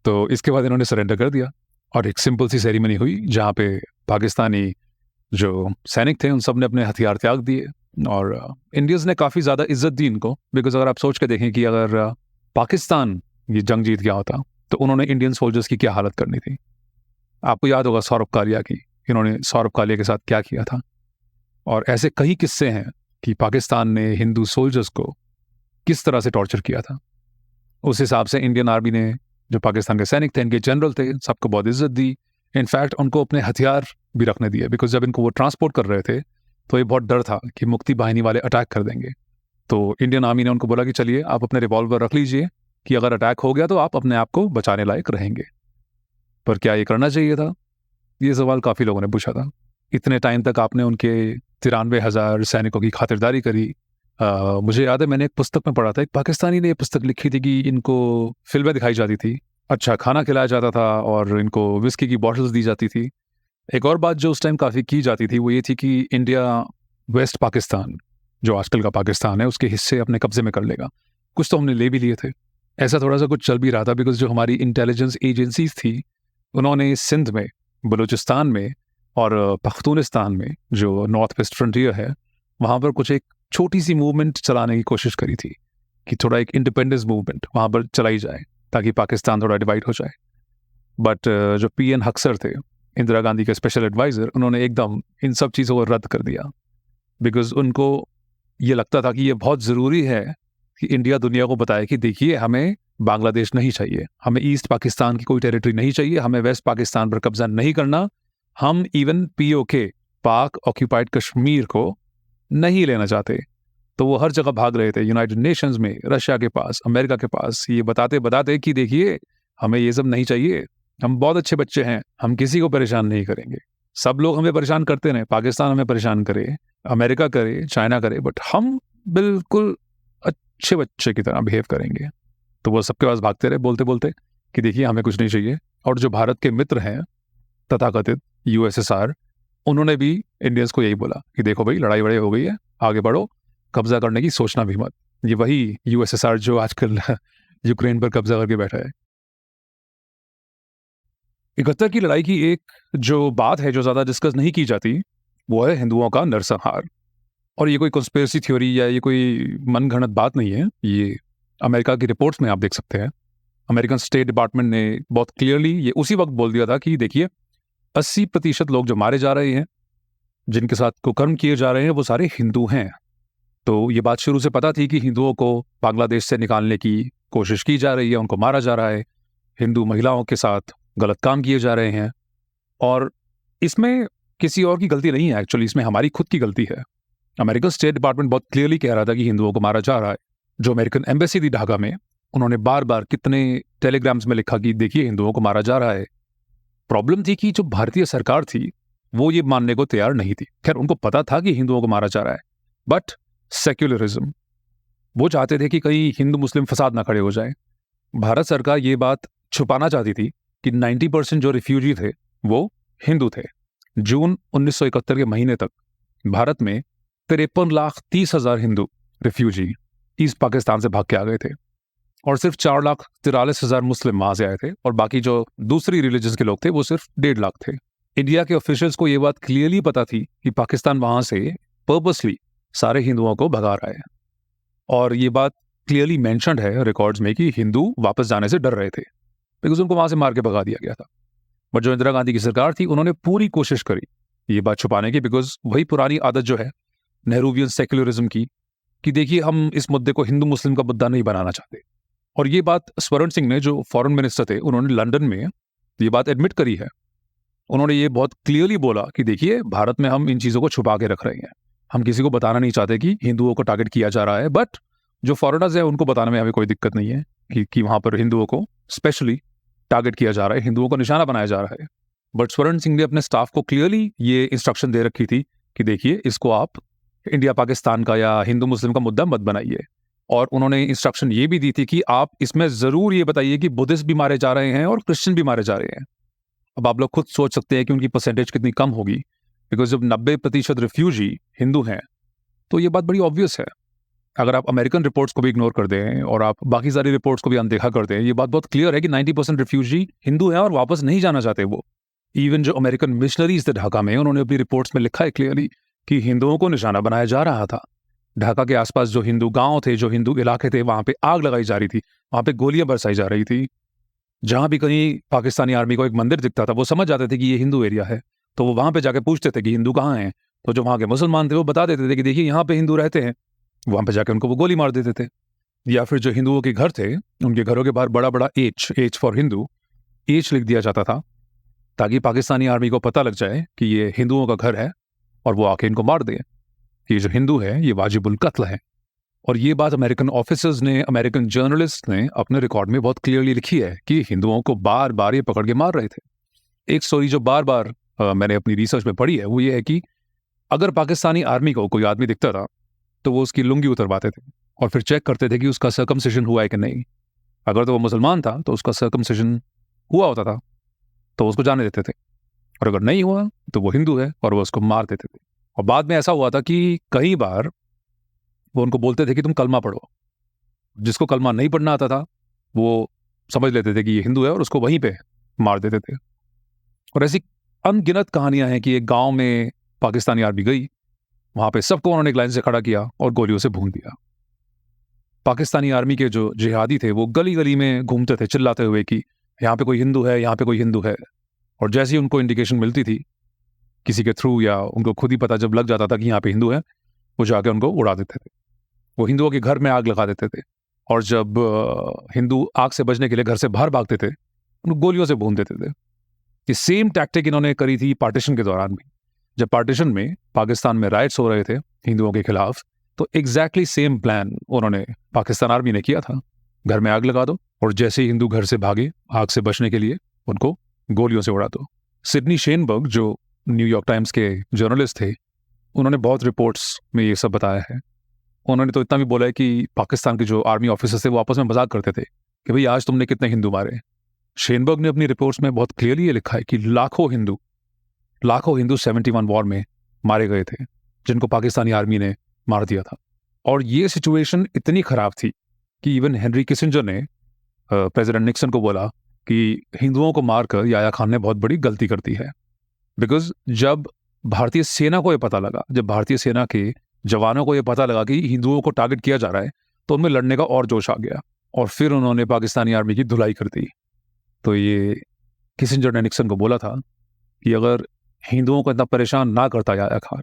तो इसके बाद इन्होंने सरेंडर कर दिया और एक सिंपल सी सेरेमनी हुई जहाँ पे पाकिस्तानी जो सैनिक थे उन सब ने अपने हथियार त्याग दिए, और इंडियंस ने काफ़ी ज़्यादा इज्जत दी इनको। बिकॉज अगर आप सोच के देखें कि अगर पाकिस्तान ये जंग जीत गया होता तो उन्होंने इंडियन सोल्जर्स की क्या हालत करनी थी। आपको याद होगा सौरभ कालिया की, इन्होंने सौरभ कालिया के साथ क्या किया था। और ऐसे कई किस्से हैं कि पाकिस्तान ने हिंदू सोल्जर्स को किस तरह से टॉर्चर किया था। उस हिसाब से इंडियन आर्मी ने, जो पाकिस्तान के सैनिक थे, इनके जनरल थे, सबको बहुत इज्जत दी। इनफैक्ट उनको अपने हथियार भी रखने दिए, बिकॉज जब इनको वो ट्रांसपोर्ट कर रहे थे तो ये बहुत डर था कि मुक्ति बाहिनी वाले अटैक कर देंगे। तो इंडियन आर्मी ने उनको बोला कि चलिए आप अपने रिवॉल्वर रख लीजिए कि अगर अटैक हो गया तो आप अपने आप को बचाने लायक रहेंगे। पर क्या ये करना चाहिए था? ये सवाल काफ़ी लोगों ने पूछा था। इतने टाइम तक आपने उनके 93,000 सैनिकों की खातिरदारी करी। मुझे याद है मैंने एक पुस्तक में पढ़ा था, एक पाकिस्तानी ने ये पुस्तक लिखी थी कि इनको फिल्में दिखाई जाती थी, अच्छा खाना खिलाया जाता था और इनको विस्की की बॉटल्स दी जाती थी। एक और बात जो उस टाइम काफ़ी की जाती थी वो ये थी कि इंडिया वेस्ट पाकिस्तान, जो आजकल का पाकिस्तान है, उसके हिस्से अपने कब्जे में कर लेगा। कुछ तो हमने ले भी लिए थे, ऐसा थोड़ा सा कुछ चल भी रहा था। बिकॉज जो हमारी इंटेलिजेंस एजेंसीज थी उन्होंने सिंध में, बलूचिस्तान में और पख्तूनिस्तान में, जो नॉर्थ वेस्ट फ्रंटियर है, वहाँ पर कुछ एक छोटी सी मूवमेंट चलाने की कोशिश करी थी कि थोड़ा एक इंडिपेंडेंस मूवमेंट वहाँ पर चलाई जाए ताकि पाकिस्तान थोड़ा डिवाइड हो जाए। बट जो PN हक्सर थे, इंदिरा गांधी के स्पेशल एडवाइज़र, उन्होंने एकदम इन सब चीज़ों को रद्द कर दिया। बिकॉज उनको ये लगता था कि ये बहुत ज़रूरी है कि इंडिया दुनिया को बताए कि देखिए हमें बांग्लादेश नहीं चाहिए, हमें ईस्ट पाकिस्तान की कोई टेरिटरी नहीं चाहिए, हमें वेस्ट पाकिस्तान पर कब्जा नहीं करना, हम इवन POK, पाक ऑक्यूपाइड कश्मीर को नहीं लेना चाहते। तो वो हर जगह भाग रहे थे, यूनाइटेड नेशंस में, रशिया के पास, अमेरिका के पास, ये बताते बताते कि देखिए हमें ये सब नहीं चाहिए, हम बहुत अच्छे बच्चे हैं, हम किसी को परेशान नहीं करेंगे। सब लोग हमें परेशान करते रहे, पाकिस्तान हमें परेशान करे, अमेरिका करे, चाइना करे, बट हम बिल्कुल अच्छे बच्चे की तरह बिहेव करेंगे। तो वो सबके पास भागते रहे बोलते बोलते कि देखिए हमें कुछ नहीं चाहिए। और जो भारत के मित्र हैं तथाकथित USSR, उन्होंने भी इंडियंस को यही बोला कि देखो भाई लड़ाई वड़ाई हो गई है, आगे बढ़ो, कब्जा करने की सोचना भी मत। ये वही USSR जो आजकल यूक्रेन पर कब्जा करके बैठा है। 71 की लड़ाई की एक जो बात है जो ज़्यादा डिस्कस नहीं की जाती वो है हिंदुओं का नरसंहार। और ये कोई कॉन्स्पिरेसी थ्योरी या ये कोई मनगढ़ंत बात नहीं है, ये अमेरिका की रिपोर्ट्स में आप देख सकते हैं। अमेरिकन स्टेट डिपार्टमेंट ने बहुत क्लियरली ये उसी वक्त बोल दिया था कि देखिए 80% लोग जो मारे जा रहे हैं, जिनके साथ कुकर्म किए जा रहे हैं, वो सारे हिंदू हैं। तो ये बात शुरू से पता थी कि हिंदुओं को बांग्लादेश से निकालने की कोशिश की जा रही है, उनको मारा जा रहा है, हिंदू महिलाओं के साथ गलत काम किए जा रहे हैं। और इसमें किसी और की गलती नहीं है, एक्चुअली इसमें हमारी खुद की गलती है। अमेरिकन स्टेट डिपार्टमेंट बहुत क्लियरली कह रहा था कि हिंदुओं को मारा जा रहा है। जो अमेरिकन एम्बेसी थी ढाका में, उन्होंने बार बार कितने टेलीग्राम्स में लिखा कि देखिए हिंदुओं को मारा जा रहा है। प्रॉब्लम थी कि जो भारतीय सरकार थी वो ये मानने को तैयार नहीं थी। खैर, उनको पता था कि हिंदुओं को मारा जा रहा है, बट सेक्युलरिज्म, वो चाहते थे कि कहीं हिंदू मुस्लिम फसाद ना खड़े हो जाए। भारत सरकार ये बात छुपाना चाहती थी कि 90% जो रिफ्यूजी थे वो हिंदू थे। जून 1971 के महीने तक भारत में 53,30,000 हिंदू रिफ्यूजी ईस्ट पाकिस्तान से भाग के आ गए थे, और सिर्फ 4,43,000 मुस्लिम वहां से आए थे, और बाकी जो दूसरी रिलीजन के लोग थे वो सिर्फ 1.5 लाख थे। इंडिया के ऑफिशियल्स को ये बात क्लियरली पता थी कि पाकिस्तान वहां से पर्पसली सारे हिंदुओं को भगा रहा है, और ये बात क्लियरली मेंशन्ड है रिकॉर्ड्स में कि हिंदू वापस जाने से डर रहे थे, बिकॉज उनको वहां से मार के भगा दिया गया था। बट जो इंदिरा गांधी की सरकार थी, उन्होंने पूरी कोशिश करी ये बात छुपाने की, बिकॉज वही पुरानी आदत जो है नेहरूवियन सेक्युलरिज्म की, कि देखिए हम इस मुद्दे को हिंदू मुस्लिम का मुद्दा नहीं बनाना चाहते। और ये बात स्वर्ण सिंह ने, जो फॉरेन मिनिस्टर थे, उन्होंने लंदन में ये बात एडमिट करी है। उन्होंने ये बहुत क्लियरली बोला कि देखिए भारत में हम इन चीज़ों को छुपा के रख रहे हैं, हम किसी को बताना नहीं चाहते कि हिंदुओं को टारगेट किया जा रहा है, बट जो फॉरेनर्स हैं उनको बताने में हमें कोई दिक्कत नहीं है कि वहाँ पर हिंदुओं को स्पेशली टारगेट किया जा रहा है, हिंदुओं को निशाना बनाया जा रहा है। बट स्वर्ण सिंह ने अपने स्टाफ को क्लियरली ये इंस्ट्रक्शन दे रखी थी कि देखिए इसको आप इंडिया पाकिस्तान का या हिंदू मुस्लिम का मुद्दा मत बनाइए। और उन्होंने इंस्ट्रक्शन ये भी दी थी कि आप इसमें ज़रूर ये बताइए कि बुद्धिस्ट भी मारे जा रहे हैं और क्रिश्चियन भी मारे जा रहे हैं। अब आप लोग खुद सोच सकते हैं कि उनकी परसेंटेज कितनी कम होगी, बिकॉज जब 90% रिफ्यूजी हिंदू हैं तो ये बात बड़ी ऑब्वियस है। अगर आप अमेरिकन रिपोर्ट्स को भी इग्नोर कर दें और आप बाकी सारी रिपोर्ट्स को भी अनदेखा कर दें, ये बात बहुत क्लियर है कि 90% रिफ्यूजी हिंदू हैं और वापस नहीं जाना चाहते वो। इवन जो अमेरिकन मिशनरीज थे ढाका में, उन्होंने अपनी रिपोर्ट्स में लिखा है क्लियरली कि हिंदुओं को निशाना बनाया जा रहा था। ढाका के आसपास जो हिंदू गांव थे, जो हिंदू इलाके थे, वहां पे आग लगाई जा रही थी, वहां पे गोलियां बरसाई जा रही थी। जहां भी कहीं पाकिस्तानी आर्मी को एक मंदिर दिखता था, वो समझ जाते थे कि ये हिंदू एरिया है, तो वो वहां पे जाके पूछते थे कि हिंदू कहाँ हैं। तो जो वहां के मुसलमान थे वो बता देते थे कि देखिए यहाँ पे हिंदू रहते हैं, वहां पे जाके उनको वो गोली मार देते थे। या फिर जो हिंदुओं के घर थे, उनके घरों के बाहर बड़ा बड़ा एच फॉर हिंदू, एच लिख दिया जाता था, ताकि पाकिस्तानी आर्मी को पता लग जाए कि ये हिंदुओं का घर है और वो आके इनको मार दे, कि ये जो हिंदू है ये वाजिबुल कत्ल है। और ये बात अमेरिकन ऑफिसर्स ने, अमेरिकन जर्नलिस्ट ने अपने रिकॉर्ड में बहुत क्लियरली लिखी है कि हिंदुओं को बार बार ये पकड़ के मार रहे थे। एक स्टोरी जो बार बार मैंने अपनी रिसर्च में पढ़ी है वो ये है कि अगर पाकिस्तानी आर्मी को कोई आदमी दिखता था तो वो उसकी लुंगी उतरवाते थे और फिर चेक करते थे कि उसका सर्कमसिजन हुआ है कि नहीं। अगर तो वो मुसलमान था तो उसका सर्कमसिजन हुआ होता था तो उसको जाने देते थे, और अगर नहीं हुआ तो वो हिंदू है और वो उसको मार देते थे। और बाद में ऐसा हुआ था कि कई बार वो उनको बोलते थे कि तुम कलमा पढ़ो। जिसको कलमा नहीं पढ़ना आता था वो समझ लेते थे कि ये हिंदू है और उसको वहीं पे मार देते थे। और ऐसी अनगिनत कहानियां हैं कि एक गांव में पाकिस्तानी आर्मी गई, वहां पे सबको उन्होंने एक लाइन से खड़ा किया और गोलियों से भून दिया। पाकिस्तानी आर्मी के जो जिहादी थे वो गली गली में घूमते थे चिल्लाते हुए कि यहाँ पे कोई हिंदू है, यहाँ पे कोई हिंदू है। और जैसे ही उनको इंडिकेशन मिलती थी किसी के थ्रू, या उनको खुद ही पता जब लग जाता था कि यहाँ पे हिंदू है, वो जाके उनको उड़ा देते थे। वो हिंदुओं के घर में आग लगा देते थे, और जब हिंदू आग से बचने के लिए घर से बाहर भागते थे, उनको गोलियों से भून देते थे। ये सेम टैक्टिक इन्होंने करी थी पार्टीशन के दौरान भी। जब पार्टीशन में पाकिस्तान में राइट्स हो रहे थे हिंदुओं के खिलाफ, तो एग्जैक्टली सेम प्लान उन्होंने, पाकिस्तान आर्मी ने किया था। घर में आग लगा दो, और जैसे ही हिंदू घर से भागे आग से बचने के लिए, उनको गोलियों से उड़ा दो। सिडनी शेनबर्ग, जो न्यूयॉर्क टाइम्स के जर्नलिस्ट थे, उन्होंने बहुत रिपोर्ट्स में ये सब बताया है। उन्होंने तो इतना भी बोला है कि पाकिस्तान के जो आर्मी ऑफिसर्स थे वो आपस में मजाक करते थे कि भाई आज तुमने कितने हिंदू मारे। शेनबर्ग ने अपनी रिपोर्ट्स में बहुत क्लियरली ये लिखा है कि लाखों हिंदू 71 वॉर में मारे गए थे, जिनको पाकिस्तानी आर्मी ने मार दिया था। और ये सिचुएशन इतनी खराब थी कि इवन हेनरी किसिंजर ने प्रेसिडेंट निक्सन को बोला कि हिंदुओं को मारकर याया खान ने बहुत बड़ी गलती कर दी है। बिकॉज जब भारतीय सेना को यह पता लगा, जब भारतीय सेना के जवानों को यह पता लगा कि हिंदुओं को टारगेट किया जा रहा है, तो उनमें लड़ने का और जोश आ गया, और फिर उन्होंने पाकिस्तानी आर्मी की धुलाई कर दी। तो ये किसिंजर ने निक्सन को बोला था कि अगर हिंदुओं को इतना परेशान ना करता याया खान,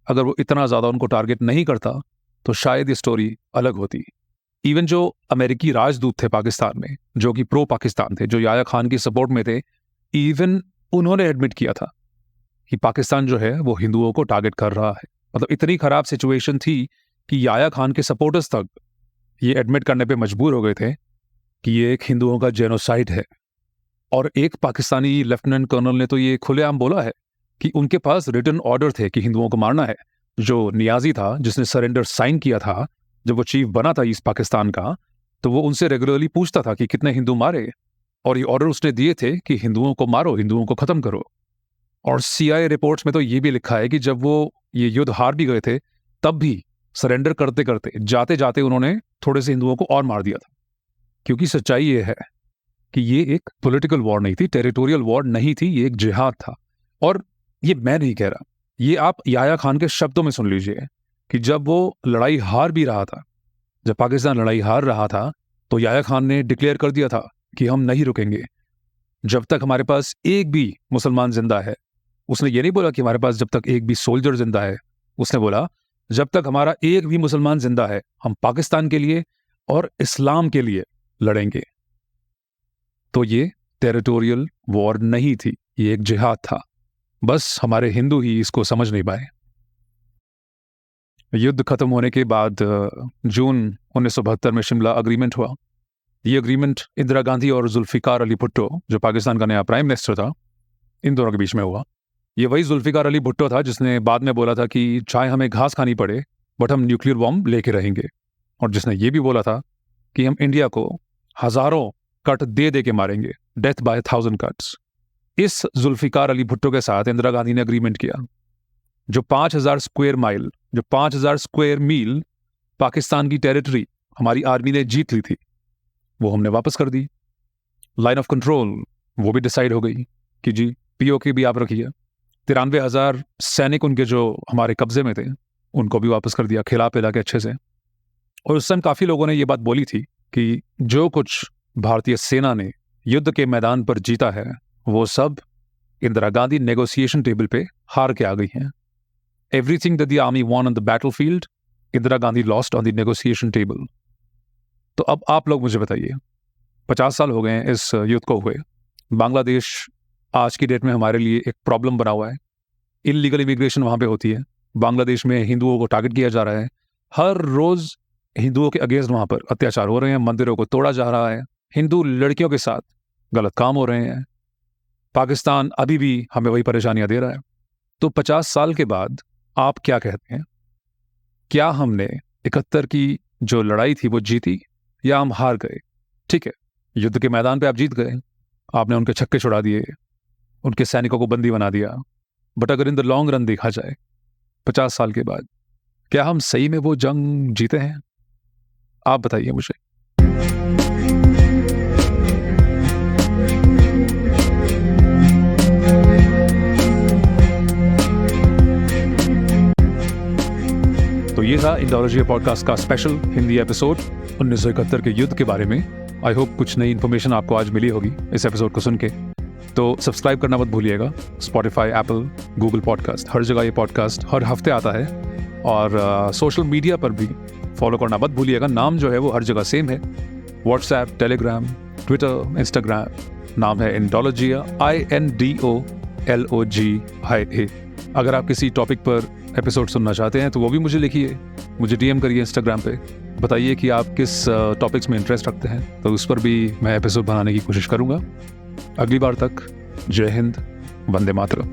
अगर वो इतना ज़्यादा उनको टारगेट नहीं करता, तो शायद ये स्टोरी अलग होती। इवन जो अमेरिकी राजदूत थे पाकिस्तान में, जो कि प्रो पाकिस्तान थे, जो याया खान की सपोर्ट में थे, इवन उन्होंने एडमिट किया था कि पाकिस्तान जो है वो हिंदुओं को टारगेट कर रहा है। मतलब इतनी खराब सिचुएशन थी कि याया खान के सपोर्टर्स तक ये एडमिट करने पे मजबूर हो गए थे कि ये एक हिंदुओं का जेनोसाइड है। और एक पाकिस्तानी लेफ्टिनेंट कर्नल ने तो ये खुलेआम बोला है कि उनके पास रिटन ऑर्डर थे कि हिंदुओं को मारना है। जो नियाजी था, जिसने सरेंडर साइन किया था, जब वो चीफ बना था ईस्ट पाकिस्तान का, तो वो उनसे रेगुलरली पूछता था कि कितने हिंदू मारे, और ये ऑर्डर उसने दिए थे कि हिंदुओं को मारो, हिंदुओं को खत्म करो। और CIA रिपोर्ट्स में तो ये भी लिखा है कि जब वो ये युद्ध हार भी गए थे, तब भी सरेंडर करते करते जाते जाते उन्होंने थोड़े से हिंदुओं को और मार दिया था। क्योंकि सच्चाई ये है कि ये एक पॉलिटिकल वॉर नहीं थी, टेरिटोरियल वॉर नहीं थी, ये एक जिहाद था। और ये मैं नहीं कह रहा, ये आप याह्या खान के शब्दों में सुन लीजिए कि जब वो लड़ाई हार भी रहा था, जब पाकिस्तान लड़ाई हार रहा था, तो याह्या खान ने डिक्लेयर कर दिया था कि हम नहीं रुकेंगे जब तक हमारे पास एक भी मुसलमान जिंदा है। उसने ये नहीं बोला कि हमारे पास जब तक एक भी सोल्जर जिंदा है, उसने बोला जब तक हमारा एक भी मुसलमान जिंदा है, हम पाकिस्तान के लिए और इस्लाम के लिए लड़ेंगे। तो ये टेरिटोरियल वॉर नहीं थी, ये एक जिहाद था। बस हमारे हिंदू ही इसको समझ नहीं पाए। युद्ध खत्म होने के बाद जून 1972 में शिमला अग्रीमेंट हुआ। ये अग्रीमेंट इंदिरा गांधी और जुल्फिकार अली भुट्टो, जो पाकिस्तान का नया प्राइम मिनिस्टर था, इन दोनों के बीच में हुआ। ये वही जुल्फिकार अली भुट्टो था जिसने बाद में बोला था कि चाहे हमें घास खानी पड़े, बट हम न्यूक्लियर बॉम्ब लेके रहेंगे, और जिसने ये भी बोला था कि हम इंडिया को हजारों कट दे दे के मारेंगे, डेथ बाय 1000 कट्स। इस जुल्फिकार अली भुट्टो के साथ इंदिरा गांधी ने अग्रीमेंट किया। जो 5000 स्क्वायर माइल, जो 5000 स्क्वायर मील पाकिस्तान की टेरिटरी हमारी आर्मी ने जीत ली थी, वो हमने वापस कर दी। लाइन ऑफ कंट्रोल वो भी डिसाइड हो गई कि जी POK भी आप रखिए। 93,000 सैनिक उनके जो हमारे कब्जे में थे, उनको भी वापस कर दिया, खिला पिला के अच्छे से। और उस समय काफी लोगों ने ये बात बोली थी कि जो कुछ भारतीय सेना ने युद्ध के मैदान पर जीता है, वो सब इंदिरा गांधी नेगोशिएशन टेबल पे हार के आ गई हैं। Everything that the army won on the battlefield, Indira Gandhi lost on the negotiation table. तो अब आप लोग मुझे बताइए, 50 साल हो गए हैं इस युद्ध को हुए। बांग्लादेश आज की डेट में हमारे लिए एक प्रॉब्लम बना हुआ है। इलीगल इमिग्रेशन वहां पे होती है। बांग्लादेश में हिंदुओं को टारगेट किया जा रहा है। हर रोज हिंदुओं के अगेंस्ट वहां पर अत्याचार हो रहे हैं, मंदिरों को तोड़ा जा रहा है, हिंदू लड़कियों के साथ गलत काम हो रहे हैं। पाकिस्तान अभी भी हमें वही परेशानियां दे रहा है। तो 50 साल के बाद आप क्या कहते हैं? क्या हमने 71 की जो लड़ाई थी वो जीती, या हम हार गए? ठीक है, युद्ध के मैदान पे आप जीत गए, आपने उनके छक्के छुड़ा दिए, उनके सैनिकों को बंदी बना दिया, बट अगर इन द लॉन्ग रन देखा जाए 50 साल के बाद, क्या हम सही में वो जंग जीते हैं? आप बताइए मुझे। तो ये था इंडोलॉजी पॉडकास्ट का स्पेशल हिंदी एपिसोड 1971 के युद्ध के बारे में। आई होप कुछ नई इन्फॉर्मेशन आपको आज मिली होगी इस एपिसोड को सुन के। तो सब्सक्राइब करना मत भूलिएगा। स्पॉटिफाई, एप्पल, गूगल पॉडकास्ट, हर जगह ये पॉडकास्ट हर हफ्ते आता है। और सोशल मीडिया पर भी फॉलो करना मत भूलिएगा। नाम जो है वो हर जगह सेम है, व्हाट्सएप, टेलीग्राम, ट्विटर, इंस्टाग्राम। नाम है इंडोलॉजिया, INDOLOGIA। अगर आप किसी टॉपिक पर एपिसोड सुनना चाहते हैं तो वो भी मुझे लिखिए, मुझे DM करिए इंस्टाग्राम पे, बताइए कि आप किस टॉपिक्स में इंटरेस्ट रखते हैं, तो उस पर भी मैं एपिसोड बनाने की कोशिश करूँगा। अगली बार तक जय हिंद, वंदे मातरम।